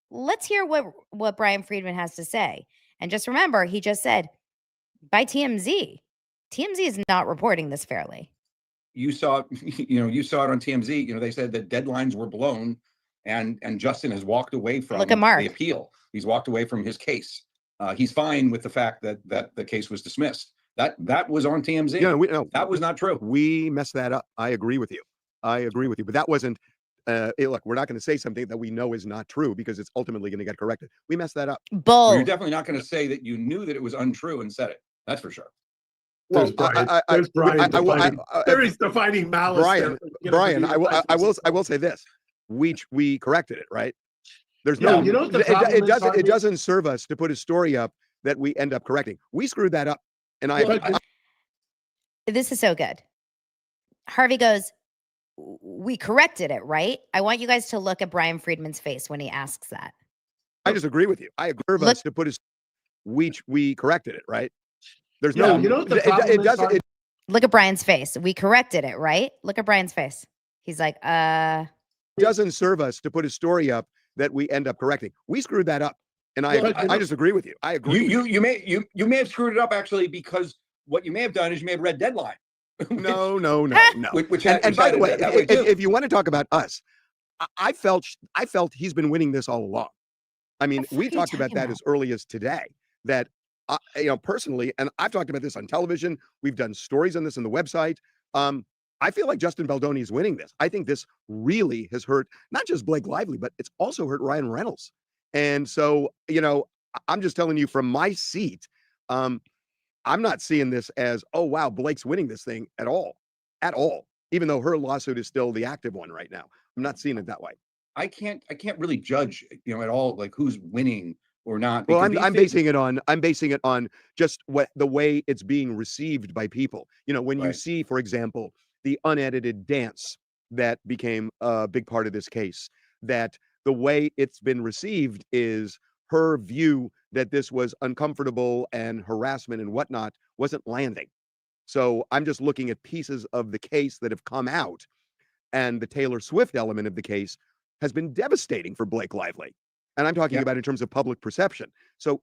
Let's hear what Bryan Freedman has to say. And just remember, he just said, by TMZ. TMZ is not reporting this fairly. you saw it on TMZ. You know, they said that deadlines were blown, and Justin has walked away from Look at Mark. the appeal. He's walked away from his case. He's fine with the fact that the case was dismissed. That was on TMZ. Yeah, that was not true. We messed that up. I agree with you. But that wasn't look, we're not going to say something that we know is not true because it's ultimately going to get corrected. We messed that up. Well, Bull. you're definitely not going to say that you knew that it was untrue and said it. That's for sure. There's Brian. There's Brian. There is defining malice. Brian, there. Brian, I will say this: we corrected it, right? There's Yeah, no, you know what the problem is, it Harvey? doesn't serve us to put a story up that we end up correcting. We screwed that up, and This is so good. Harvey goes, we corrected it, right? I want you guys to look at Bryan Freedman's face when he asks that. I just agree with you. I agree with us to put a we corrected it, right? There's Yeah, no, you know what the problem is, doesn't. Harvey? Look at Brian's face. We corrected it, right? Look at Brian's face. He's like, doesn't serve us to put a story up that we end up correcting. We screwed that up, and I just agree with you. I agree. You may have screwed it up actually, because what you may have done is you may have read Deadline. No. Which And by the way, that way too. if you want to talk about us, I felt he's been winning this all along. I mean, we talked about that as early as today. That personally, and I've talked about this on television. We've done stories on this on the website. I feel like Justin Baldoni is winning this. I think this really has hurt not just Blake Lively, but it's also hurt Ryan Reynolds. And so, I'm just telling you from my seat, I'm not seeing this as, oh, wow, Blake's winning this thing at all, even though her lawsuit is still the active one right now. I'm not seeing it that way. I can't really judge, at all, like who's winning or not. Well, I'm basing it on just the way it's being received by people. When you see, for example, the unedited dance that became a big part of this case, that the way it's been received is her view that this was uncomfortable and harassment and whatnot wasn't landing. So I'm just looking at pieces of the case that have come out, and the Taylor Swift element of the case has been devastating for Blake Lively. And I'm talking about in terms of public perception. So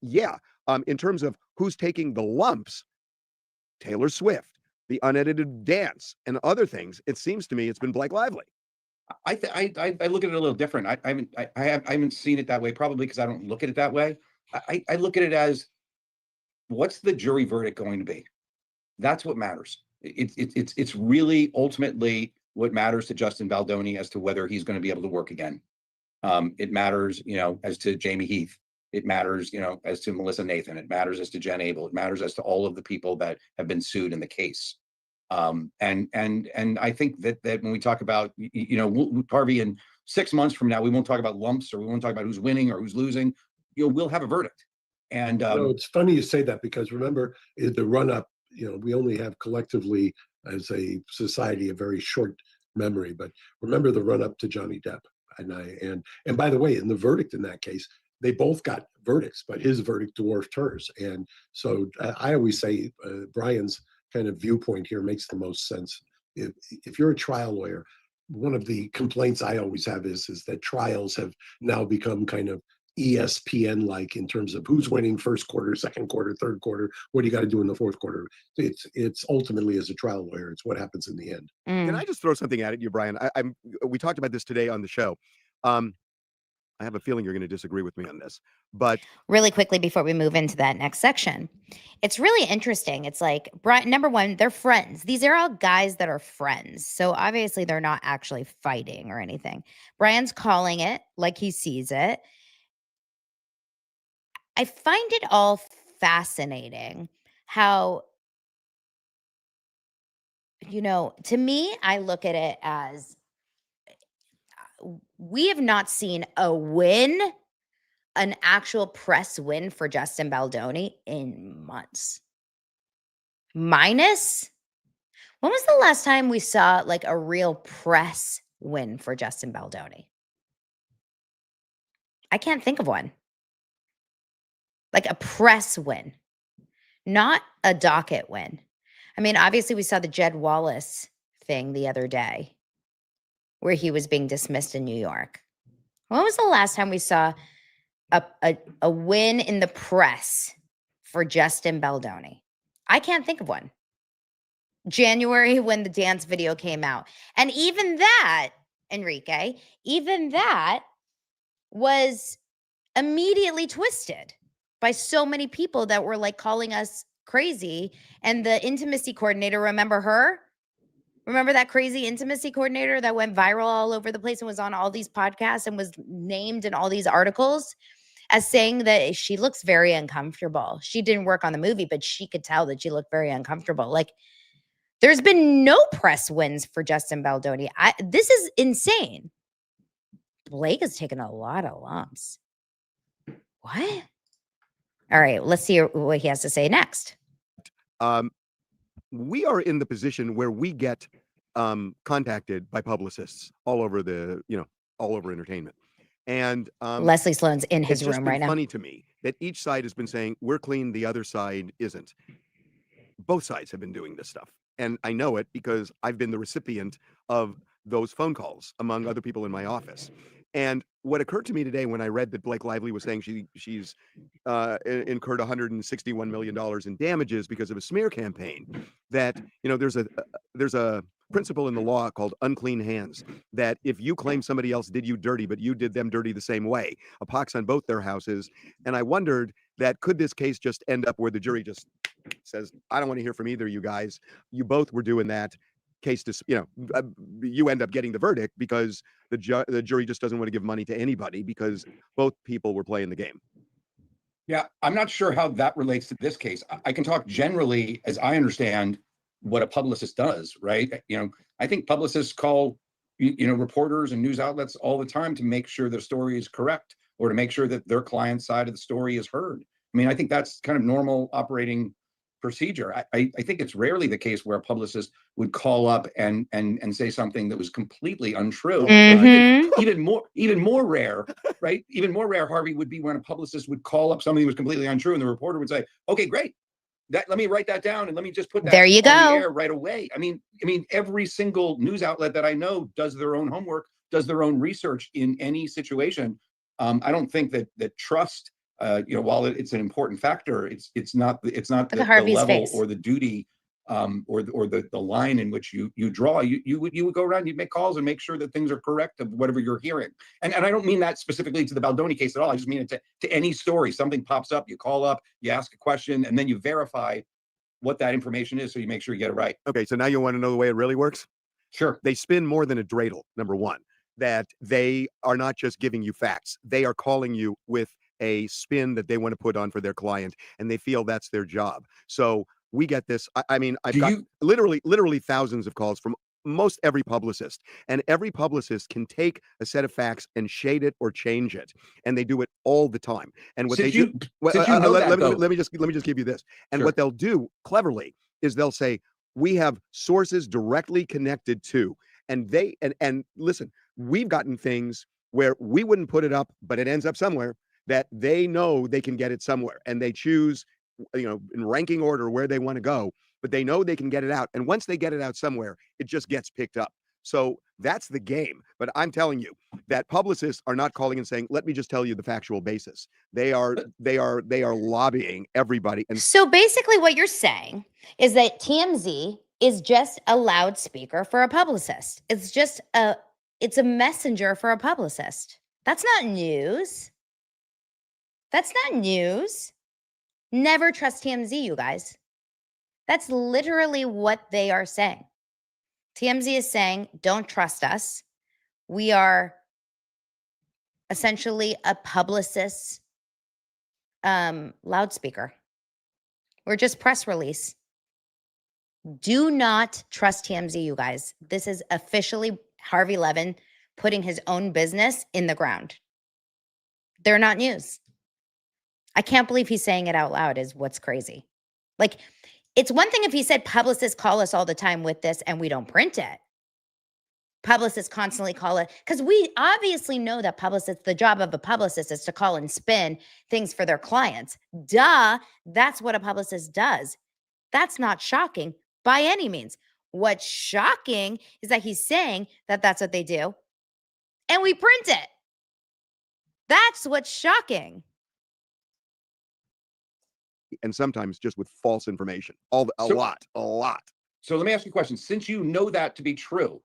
in terms of who's taking the lumps, Taylor Swift, the unedited dance, and other things, it seems to me it's been Blake Lively. I look at it a little different. I haven't seen it that way, probably because I don't look at it that way. I look at it as, what's the jury verdict going to be? That's what matters. It's really ultimately what matters to Justin Baldoni as to whether he's going to be able to work again. It matters, as to Jamie Heath. It matters, as to Melissa Nathan. It matters as to Jen Abel. It matters as to all of the people that have been sued in the case. And I think that when we talk about, Harvey, in 6 months from now, we won't talk about lumps, or we won't talk about who's winning or who's losing. We'll have a verdict. And it's funny you say that, because remember, the run up, we only have collectively as a society a very short memory, but remember the run up to Johnny Depp. And by the way, in the verdict in that case, they both got verdicts, but his verdict dwarfed hers. And so I always say Brian's kind of viewpoint here makes the most sense. If you're a trial lawyer, one of the complaints I always have is that trials have now become kind of ESPN-like in terms of who's winning first quarter, second quarter, third quarter. What do you got to do in the fourth quarter? It's ultimately, as a trial lawyer, it's what happens in the end. Can I just throw something at you, Brian? We talked about this today on the show. I have a feeling you're going to disagree with me on this, but really quickly before we move into that next section, it's really interesting. It's like, Brian, number one, they're friends. These are all guys that are friends. So obviously they're not actually fighting or anything. Brian's calling it like he sees it. I find it all fascinating how, to me, I look at it as, we have not seen a win, an actual press win for Justin Baldoni in months. Minus, when was the last time we saw like a real press win for Justin Baldoni? I can't think of one. Like a press win, not a docket win. I mean, obviously we saw the Jed Wallace thing the other day where he was being dismissed in New York. When was the last time we saw a win in the press for Justin Baldoni? I can't think of one. January, when the dance video came out. And even that, Enrique, was immediately twisted by so many people that were like calling us crazy. And the intimacy coordinator, remember her? Remember that crazy intimacy coordinator that went viral all over the place and was on all these podcasts and was named in all these articles as saying that she looks very uncomfortable. She didn't work on the movie, but she could tell that she looked very uncomfortable. Like, there's been no press wins for Justin Baldoni. This is insane. Blake has taken a lot of lumps. What? All right, let's see what he has to say next. We are in the position where we get contacted by publicists all over all over entertainment. And Leslie Sloan's in his it's just room been right now. funny to me that each side has been saying we're clean, the other side isn't. Both sides have been doing this stuff. And I know it because I've been the recipient of those phone calls, among other people in my office. And what occurred to me today when I read that Blake Lively was saying she's incurred $161 million in damages because of a smear campaign, that there's a principle in the law called unclean hands, that if you claim somebody else did you dirty, but you did them dirty the same way, a pox on both their houses. And I wondered that could this case just end up where the jury just says, I don't want to hear from either of you guys. You both were doing that. Case to, you end up getting the verdict because the jury just doesn't want to give money to anybody because both people were playing the game. Yeah, I'm not sure how that relates to this case. I can talk generally as I understand what a publicist does, right? I think publicists call, reporters and news outlets all the time to make sure their story is correct or to make sure that their client's side of the story is heard. I mean, I think that's kind of normal operating procedure. I think it's rarely the case where a publicist would call up and say something that was completely untrue. Even more rare, right? Even more rare, Harvey, would be when a publicist would call up something that was completely untrue and the reporter would say, okay, great. Let me write that down and let me just put that there you on go. the air right away. I mean, every single news outlet that I know does their own homework, does their own research in any situation. I don't think that trust, while it's an important factor, it's not the level face. or the duty, or the line in which you draw. You would go around, you'd make calls and make sure that things are correct of whatever you're hearing. And I don't mean that specifically to the Baldoni case at all. I just mean it to any story. Something pops up, you call up, you ask a question, and then you verify what that information is so you make sure you get it right. Okay, so now you want to know the way it really works? Sure. They spin more than a dreidel, number one, that they are not just giving you facts. They are calling you with a spin that they want to put on for their client, and they feel that's their job. So we get this. I mean, I've got literally thousands of calls from most every publicist, and every publicist can take a set of facts and shade it or change it, and they do it all the time. And what let me just give you this. And Sure. What they'll do cleverly is they'll say, we have sources directly connected to, and they and listen, we've gotten things where we wouldn't put it up, but it ends up somewhere that they know they can get it somewhere, and they choose, in ranking order where they want to go, but they know they can get it out. And once they get it out somewhere, it just gets picked up. So that's the game. But I'm telling you that publicists are not calling and saying, let me just tell you the factual basis. They are lobbying everybody. And so basically what you're saying is that TMZ is just a loudspeaker for a publicist. It's a messenger for a publicist. That's not news. That's not news. Never trust TMZ, you guys. That's literally what they are saying. TMZ is saying, don't trust us. We are essentially a publicist's loudspeaker. We're just press release. Do not trust TMZ, you guys. This is officially Harvey Levin putting his own business in the ground. They're not news. I can't believe he's saying it out loud is what's crazy. Like, it's one thing if he said publicists call us all the time with this and we don't print it. Publicists constantly call it, because we obviously know that the job of a publicist is to call and spin things for their clients. Duh, that's what a publicist does. That's not shocking by any means. What's shocking is that he's saying that that's what they do and we print it. That's what's shocking. And sometimes just with false information, a lot. So let me ask you a question. Since you know that to be true,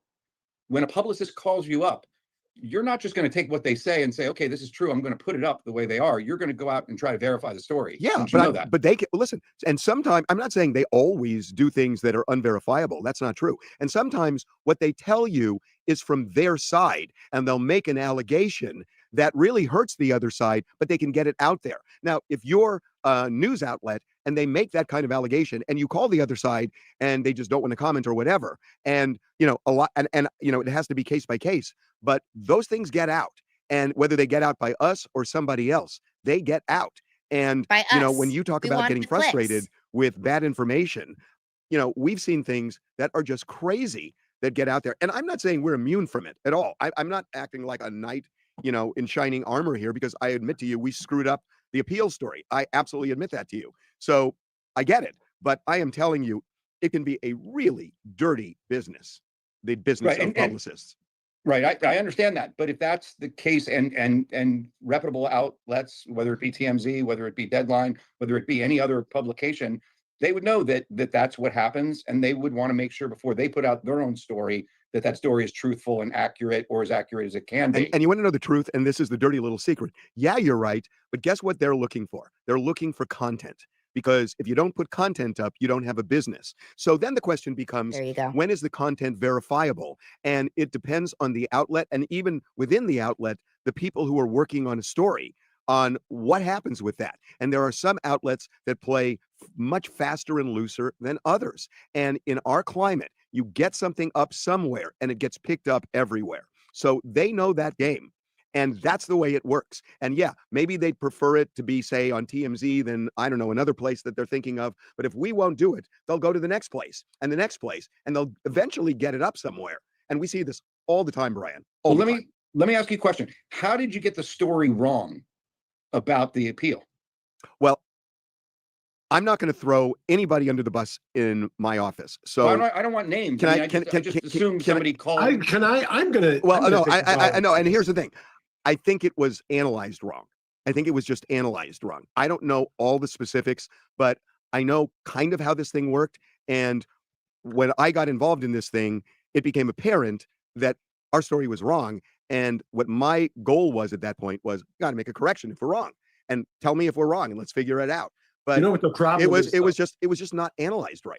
when a publicist calls you up, you're not just going to take what they say and say, okay, this is true, I'm going to put it up the way they are. You're going to go out and try to verify the story. Yeah, Don't you know that? but they can listen. And sometimes I'm not saying they always do things that are unverifiable. That's not true. And sometimes what they tell you is from their side, and they'll make an allegation that really hurts the other side, but they can get it out there. Now, if you're a news outlet and they make that kind of allegation and you call the other side and they just don't want to comment or whatever, and a lot, and it has to be case by case, but those things get out. And whether they get out by us or somebody else, they get out. And By us. when you talk We about want getting the clicks. frustrated with bad information, we've seen things that are just crazy that get out there. And I'm not saying we're immune from it at all. I'm not acting like a knight, in shining armor here, because I admit to you, we screwed up the appeal story. I absolutely admit that to you. So I get it. But I am telling you, it can be a really dirty business, the business Right, of publicists. Right. I understand that. But if that's the case, and reputable outlets, whether it be TMZ, whether it be Deadline, whether it be any other publication, they would know that that's what happens, and they would want to make sure before they put out their own story that story is truthful and accurate, or as accurate as it can be. And you want to know the truth, and this is the dirty little secret. Yeah, you're right, but guess what they're looking for? They're looking for content. Because if you don't put content up, you don't have a business. So then the question becomes, There you go. when is the content verifiable? And it depends on the outlet, and even within the outlet, the people who are working on a story, on what happens with that. And there are some outlets that play much faster and looser than others. And in our climate, you get something up somewhere and it gets picked up everywhere. So they know that game. And that's the way it works. And yeah, maybe they'd prefer it to be, say, on TMZ than, I don't know, another place that they're thinking of. But if we won't do it, they'll go to the next place and the next place, and they'll eventually get it up somewhere. And we see this all the time, Brian. Well, let me ask you a question. How did you get the story wrong about the appeal? Well, I'm not going to throw anybody under the bus in my office. So I don't want names. I just assume somebody called. I'm gonna. Well, I'm no, gonna I know. And here's the thing. I think it was analyzed wrong. I think it was just analyzed wrong. I don't know all the specifics, but I know kind of how this thing worked. And when I got involved in this thing, it became apparent that our story was wrong. And what my goal was at that point was, got to make a correction if we're wrong, and tell me if we're wrong, and let's figure it out. But you know what the problem is? It was just not analyzed right.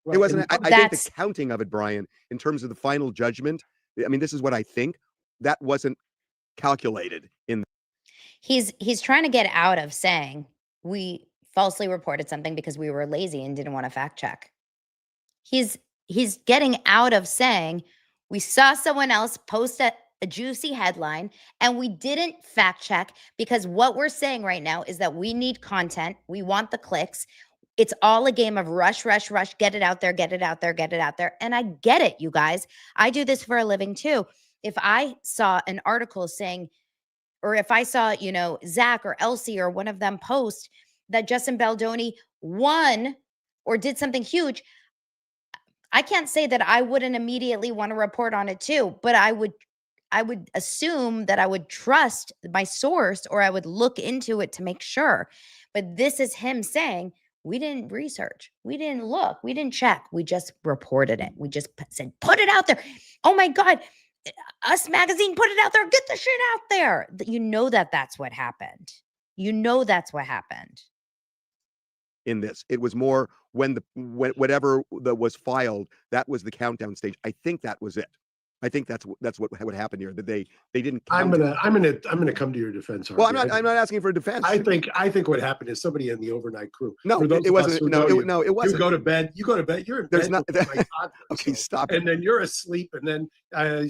Right. It wasn't. I think That's- the counting of it, Brian, in terms of the final judgment. I mean, this is what I think. That wasn't calculated in. He's trying to get out of saying we falsely reported something because we were lazy and didn't want to fact check. He's getting out of saying we saw someone else post a juicy headline and we didn't fact check, because what we're saying right now is that we need content. We want the clicks. It's all a game of rush, rush, rush, get it out there, get it out there, get it out there. And I get it, you guys. I do this for a living too. If I saw an article saying, or if I saw, Zach or Elsie or one of them post that Justin Baldoni won or did something huge, I can't say that I wouldn't immediately want to report on it too, but I would assume that I would trust my source, or I would look into it to make sure. But this is him saying, we didn't research, we didn't look, we didn't check, we just reported it. We just said, put it out there. Oh my God, Us Magazine put it out there. Get the shit out there. That's what happened. That's what happened. In this, it was more when whatever that was filed, that was the countdown stage. I think that was it. I think that's what happened here. That they didn't. I'm count it. gonna come to your defense. Well, Harvey. I'm not asking for a defense. I think what happened is somebody in the overnight crew. No, For those it of us wasn't. who No, know no, it wasn't. You go to bed. You're in There's bed. not. with my toddler, Okay, so- stop it. And then you're asleep, and then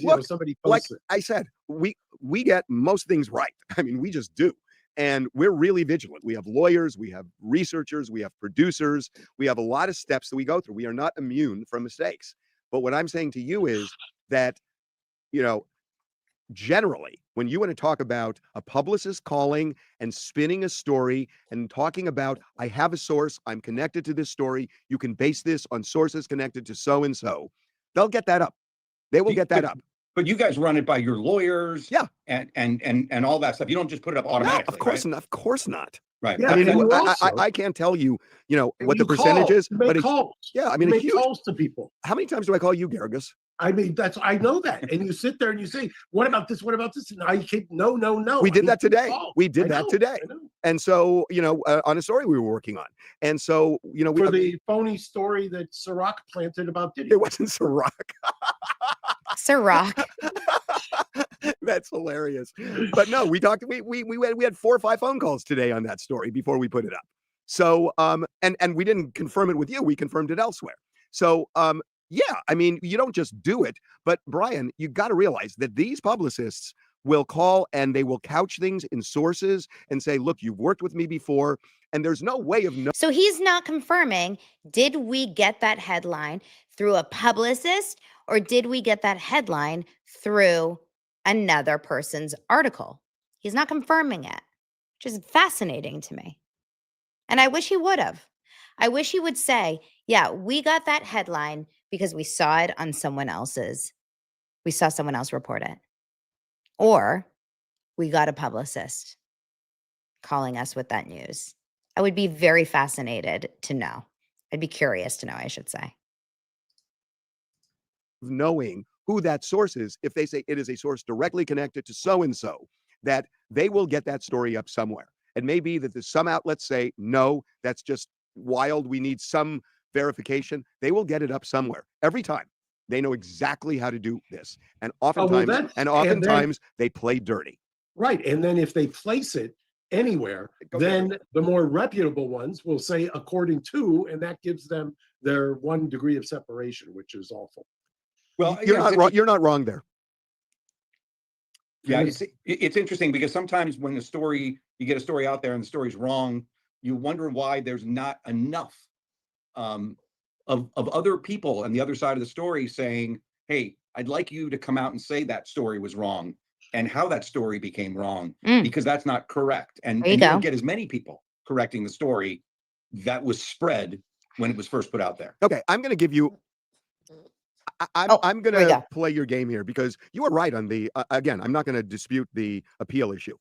Look, somebody Like posts it. I said, we get most things right. I mean, we just do. And we're really vigilant. We have lawyers, we have researchers, we have producers, we have a lot of steps that we go through. We are not immune from mistakes. But what I'm saying to you is that, generally, when you want to talk about a publicist calling and spinning a story and talking about, I have a source, I'm connected to this story, you can base this on sources connected to so-and-so, they'll get that up. They will get that up. But you guys run it by your lawyers, Yeah, and all that stuff. You don't just put it up no, automatically. of course right? not. Of course not. Right. Yeah, I mean, and you I also- can't tell you, what You the percentage call, is, you make but calls. yeah, I You mean, make calls to people. how many times do I call you, Gargus? I mean, I know that. And you sit there and you say, what about this? What about this? And I keep, no. We did that today. Oh, We did that today. And so, on a story we were working on. And so, for the phony story that Ciroc planted about Diddy. It wasn't Ciroc. Ciroc. That's hilarious. But no, we talked, we had 4 or 5 phone calls today on that story before we put it up. So, and we didn't confirm it with you. We confirmed it elsewhere. So, yeah, I mean, you don't just do it, but Bryan, you got to realize that these publicists will call and they will couch things in sources and say, look, you've worked with me before, and there's no way of knowing. So he's not confirming, did we get that headline through a publicist or did we get that headline through another person's article? He's not confirming it, which is fascinating to me. And I wish he would have. I wish he would say, yeah, we got that headline because we saw it on someone else's. We saw someone else report it. Or we got a publicist calling us with that news. I would be very fascinated to know. I'd be curious to know, I should say. Knowing who that source is, if they say it is a source directly connected to so-and-so, that they will get that story up somewhere. It may be that there's some outlets say, no, that's just wild. We need some verification. They will get it up somewhere every time. They know exactly how to do this. And oftentimes, they play dirty. Right. And then if they place it anywhere, then the more reputable ones will say according to, and that gives them their 1 degree of separation, which is awful. Well, you're not wrong. You're not wrong there. Yeah, it's interesting because sometimes when you get a story out there and the story's wrong, you wonder why there's not enough of other people on the other side of the story saying, hey, I'd like you to come out and say that story was wrong and how that story became wrong, because that's not correct. And you don't get as many people correcting the story that was spread when it was first put out there. Okay, I'm going to give you, I'm going to play your game here because you are right on the, again, I'm not going to dispute the appeal issue.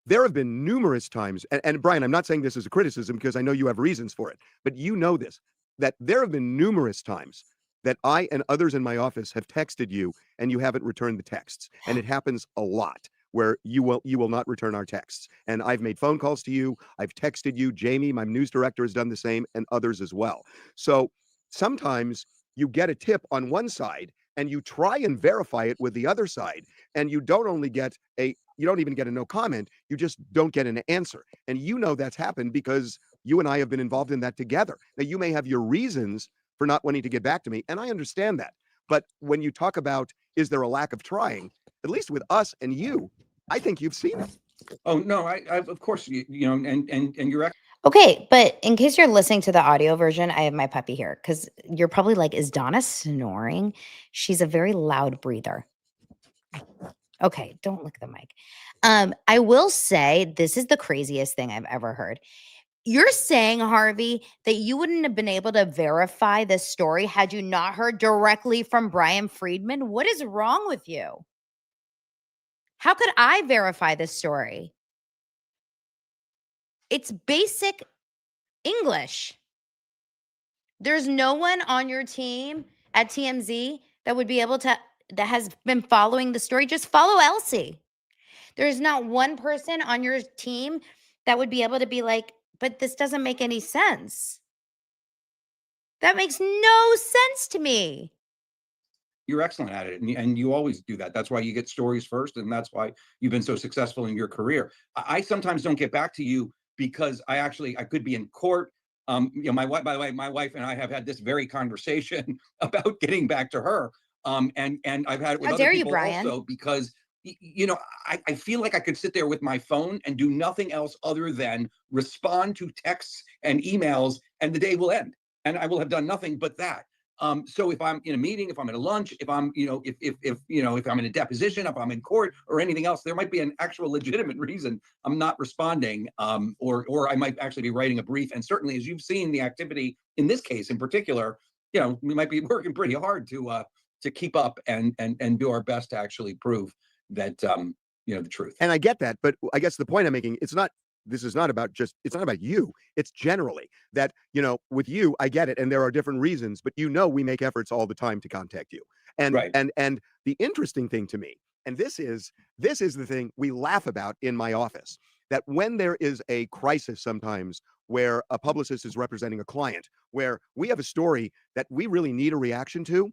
There have been numerous times, and Bryan, I'm not saying this as a criticism because I know you have reasons for it, but you know this, that there have been numerous times that I and others in my office have texted you and you haven't returned the texts. And it happens a lot where you will not return our texts. And I've made phone calls to you. I've texted you. Jamie, my news director, has done the same, and others as well. So sometimes you get a tip on one side and you try and verify it with the other side. And you don't even get a no comment. You just don't get an answer. And you know that's happened because you and I have been involved in that together. Now, you may have your reasons for not wanting to get back to me, and I understand that. But when you talk about, is there a lack of trying, at least with us and you, I think you've seen it. Oh, no, I of course, and you're okay, but in case you're listening to the audio version, I have my puppy here because you're probably like, is Donna snoring? She's a very loud breather. Okay, don't lick the mic. I will say this is the craziest thing I've ever heard. You're saying, Harvey, that you wouldn't have been able to verify this story had you not heard directly from Bryan Freedman? What is wrong with you? How could I verify this story? It's basic English. There's no one on your team at TMZ that would be able to, that has been following the story. Just follow Elsie. There's not one person on your team that would be able to be like, but this doesn't make any sense. That makes no sense to me. You're excellent at it, and you always do that. That's why you get stories first, and that's why you've been so successful in your career. I sometimes don't get back to you because I could be in court. My wife, by the way, my wife and I have had this very conversation about getting back to her. And I've had it with other people also because I feel like I could sit there with my phone and do nothing else other than respond to texts and emails, and the day will end, and I will have done nothing but that. So if I'm in a meeting, if I'm at a lunch, if I'm, if I'm in a deposition, if I'm in court or anything else, there might be an actual legitimate reason I'm not responding, or I might actually be writing a brief. And certainly, as you've seen the activity in this case in particular, we might be working pretty hard to keep up and do our best to actually prove that, the truth. And I get that, but I guess the point I'm making, it's not about you. It's generally that, with you, I get it. And there are different reasons, but we make efforts all the time to contact you. And Right. and the interesting thing to me, and this is the thing we laugh about in my office, that when there is a crisis sometimes where a publicist is representing a client, where we have a story that we really need a reaction to,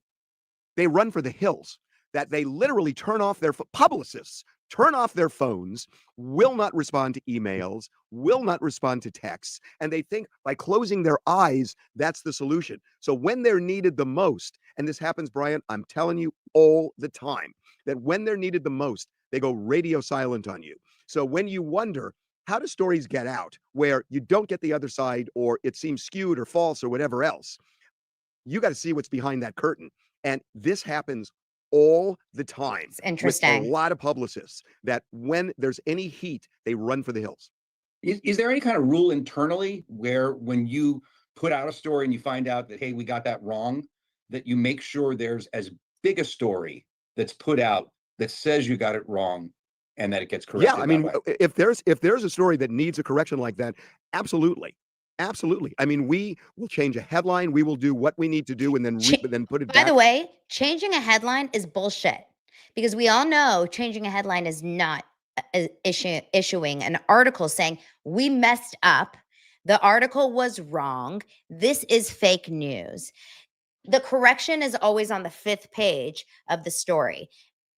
they run for the hills, that they literally turn off their publicists, turn off their phones, will not respond to emails, will not respond to texts, and they think by closing their eyes, that's the solution. So when they're needed the most, and this happens, Brian, I'm telling you all the time, that when they're needed the most, they go radio silent on you. So when you wonder, how do stories get out where you don't get the other side, or it seems skewed or false or whatever else? You got to see what's behind that curtain. And this happens all the time It's with a interesting. lot of publicists, that when there's any heat, they run for the hills. Is there any kind of rule internally where when you put out a story and you find out that, hey, we got that wrong, that you make sure there's as big a story that's put out that says you got it wrong and that it gets corrected? Yeah, I mean, if there's a story that needs a correction like that, absolutely. Absolutely. I mean, we will change a headline, we will do what we need to do, and then then put it By back. the way, changing a headline is bullshit, because we all know changing a headline is not issuing an article saying we messed up. The article was wrong. This is fake news. The correction is always on the 5th page of the story.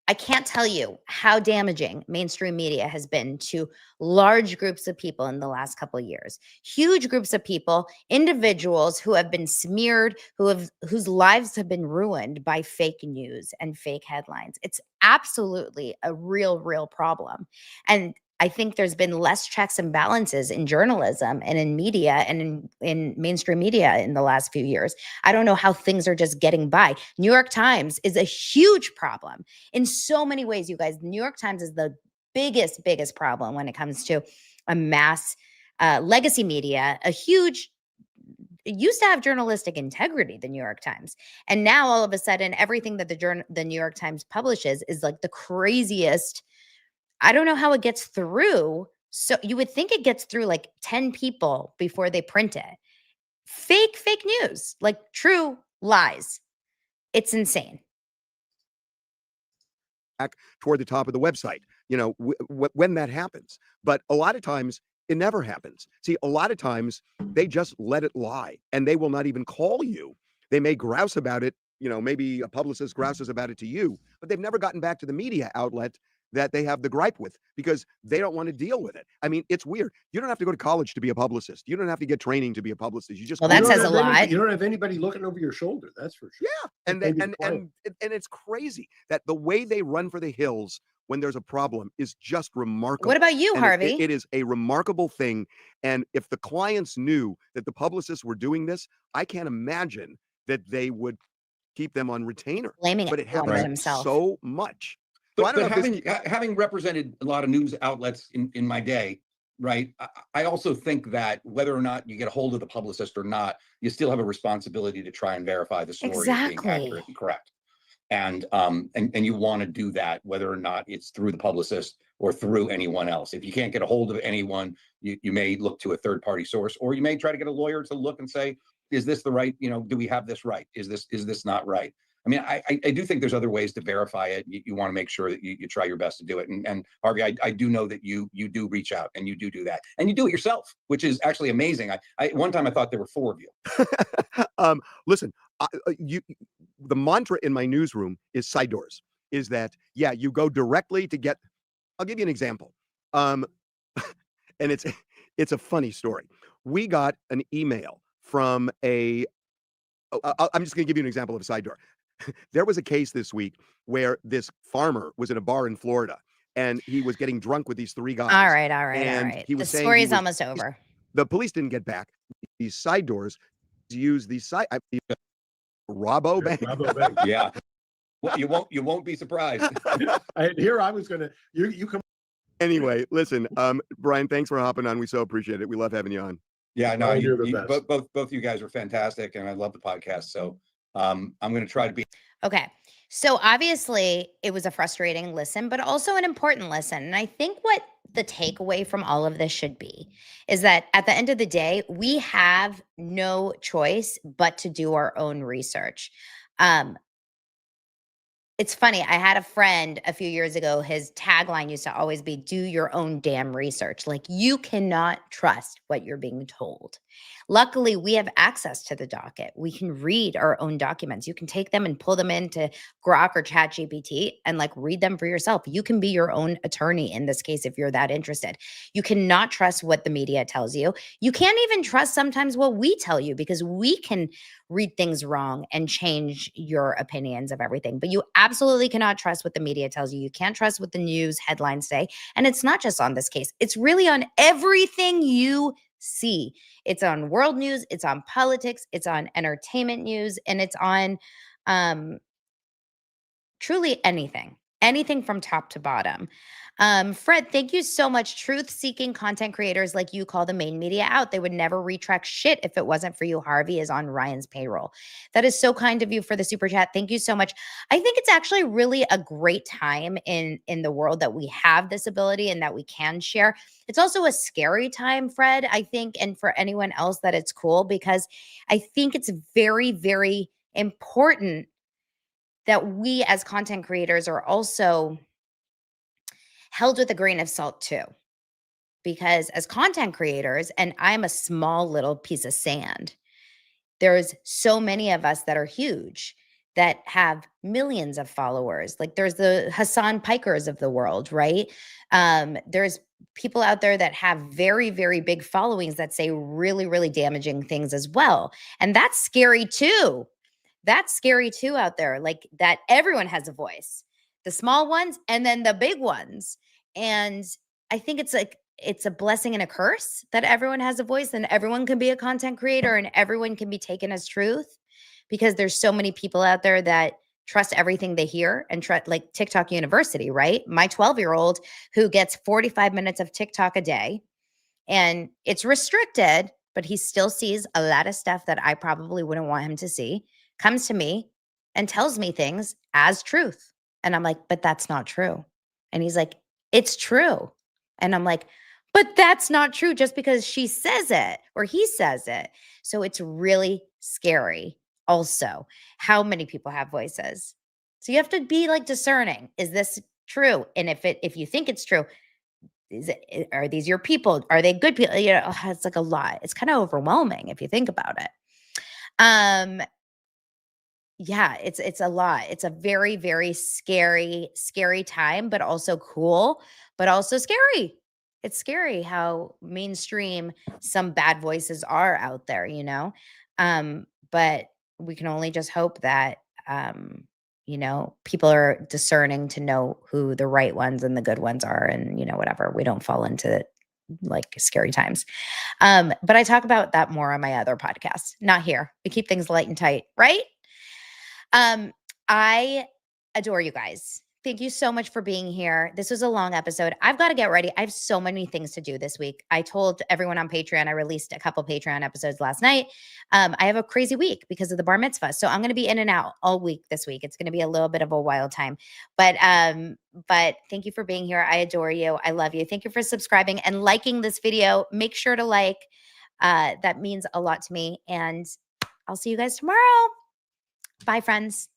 I can't tell you how damaging mainstream media has been to large groups of people in the last couple of years. Huge groups of people, individuals who have been smeared, whose lives have been ruined by fake news and fake headlines. It's absolutely a real problem. And I think there's been less checks and balances in journalism and in media and in mainstream media in the last few years. I don't know how things are just getting by. New York Times is a huge problem in so many ways, you guys. The New York Times is the biggest problem when it comes to a mass legacy media. It used to have journalistic integrity, the New York Times. And now all of a sudden, everything that the New York Times publishes is like the craziest. I don't know how it gets through. So you would think it gets through like 10 people before they print it. Fake news, like true lies. It's insane. Back toward the top of the website, when that happens. But a lot of times it never happens. See, a lot of times they just let it lie, and they will not even call you. They may grouse about it. Maybe a publicist grouses about it to you, but they've never gotten back to the media outlet that they have the gripe with, because they don't want to deal with it. I mean, it's weird. You don't have to go to college to be a publicist. You don't have to get training to be a publicist. You just Well, that says a lot. You don't have anybody looking over your shoulder. That's for sure. Yeah, and it's crazy that the way they run for the hills when there's a problem is just remarkable. What about you, And Harvey? It is a remarkable thing. And if the clients knew that the publicists were doing this, I can't imagine that they would keep them on retainer. Blaming But it everyone happens himself. so much. So I But, don't know if having represented a lot of news outlets in my day, right? I also think that whether or not you get a hold of the publicist or not, you still have a responsibility to try and verify the story as being Exactly. accurate and correct. And you want to do that whether or not it's through the publicist or through anyone else. If you can't get a hold of anyone, you may look to a third-party source, or you may try to get a lawyer to look and say, is this the right, do we have this right? Is this not right? I mean, I do think there's other ways to verify it. You want to make sure that you try your best to do it. And Harvey, I do know that you do reach out and you do that, and you do it yourself, which is actually amazing. One time I thought there were 4 of you. Listen, the mantra in my newsroom is side doors. Is that, yeah, you go directly to get. I'll give you an example. And it's a funny story. We got an email from I'm just going to give you an example of a side door. There was a case this week where this farmer was in a bar in Florida, and he was getting drunk with these 3 guys. All right. And he The was saying story he is was- almost over. The police didn't get back. These side doors use these side Robo Bank. Rabobank. Yeah. Well, you won't be surprised. I was gonna you come. Anyway, listen, Brian, thanks for hopping on. We so appreciate it. We love having you on. Yeah, no, Brian, you're the best. both you guys are fantastic, and I love the podcast. So I'm going to try to be. Okay. So obviously it was a frustrating listen, but also an important listen. And I think what the takeaway from all of this should be is that at the end of the day, we have no choice but to do our own research. It's funny. I had a friend a few years ago. His tagline used to always be, do your own damn research. Like, you cannot trust what you're being told. Luckily, we have access to the docket. We can read our own documents. You can take them and pull them into Grok or ChatGPT and like read them for yourself. You can be your own attorney in this case if you're that interested. You cannot trust what the media tells you. You can't even trust sometimes what we tell you, because we can read things wrong and change your opinions of everything. But you absolutely cannot trust what the media tells you. You can't trust what the news headlines say. And it's not just on this case. It's really on everything you see. It's on world news, it's on politics, it's on entertainment news, and it's on truly anything from top to bottom. Fred, thank you so much. Truth-seeking content creators like you call the main media out. They would never retract shit if it wasn't for you. Harvey is on Ryan's payroll. That is so kind of you for the super chat. Thank you so much. I think it's actually really a great time in the world that we have this ability and that we can share. It's also a scary time, Fred, I think, and for anyone else that it's cool, because I think it's very, very important that we as content creators are also held with a grain of salt too. Because as content creators, and I'm a small little piece of sand, there's so many of us that are huge, that have millions of followers. Like there's the Hassan Pikers of the world, right? There's people out there that have very, very big followings that say really, really damaging things as well. And that's scary too. That's scary too out there, like that everyone has a voice, the small ones and then the big ones. And I think it's like, it's a blessing and a curse that everyone has a voice and everyone can be a content creator and everyone can be taken as truth, because there's so many people out there that trust everything they hear and trust, like TikTok University, right? My 12-year-old who gets 45 minutes of TikTok a day, and it's restricted, but he still sees a lot of stuff that I probably wouldn't want him to see, comes to me and tells me things as truth. And I'm like, but that's not true. And he's like, it's true. And I'm like, but that's not true just because she says it or he says it. So it's really scary also how many people have voices. So you have to be like discerning. Is this true? And if you think it's true, are these your people? Are they good people? You know, it's like a lot. It's kind of overwhelming if you think about it. Yeah, it's a lot. It's a very, very scary time, but also cool, but also scary. It's scary how mainstream some bad voices are out there, you know? But we can only just hope that, you know, people are discerning to know who the right ones and the good ones are, and, you know, whatever, we don't fall into like scary times. But I talk about that more on my other podcast, not here. We keep things light and tight, right? I adore you guys. Thank you so much for being here. This was a long episode. I've got to get ready. I have so many things to do this week. I told everyone on Patreon, I released a couple Patreon episodes last night. I have a crazy week because of the bar mitzvah. So I'm going to be in and out all week this week. It's going to be a little bit of a wild time, but thank you for being here. I adore you. I love you. Thank you for subscribing and liking this video. Make sure to like, that means a lot to me, and I'll see you guys tomorrow. Bye, friends.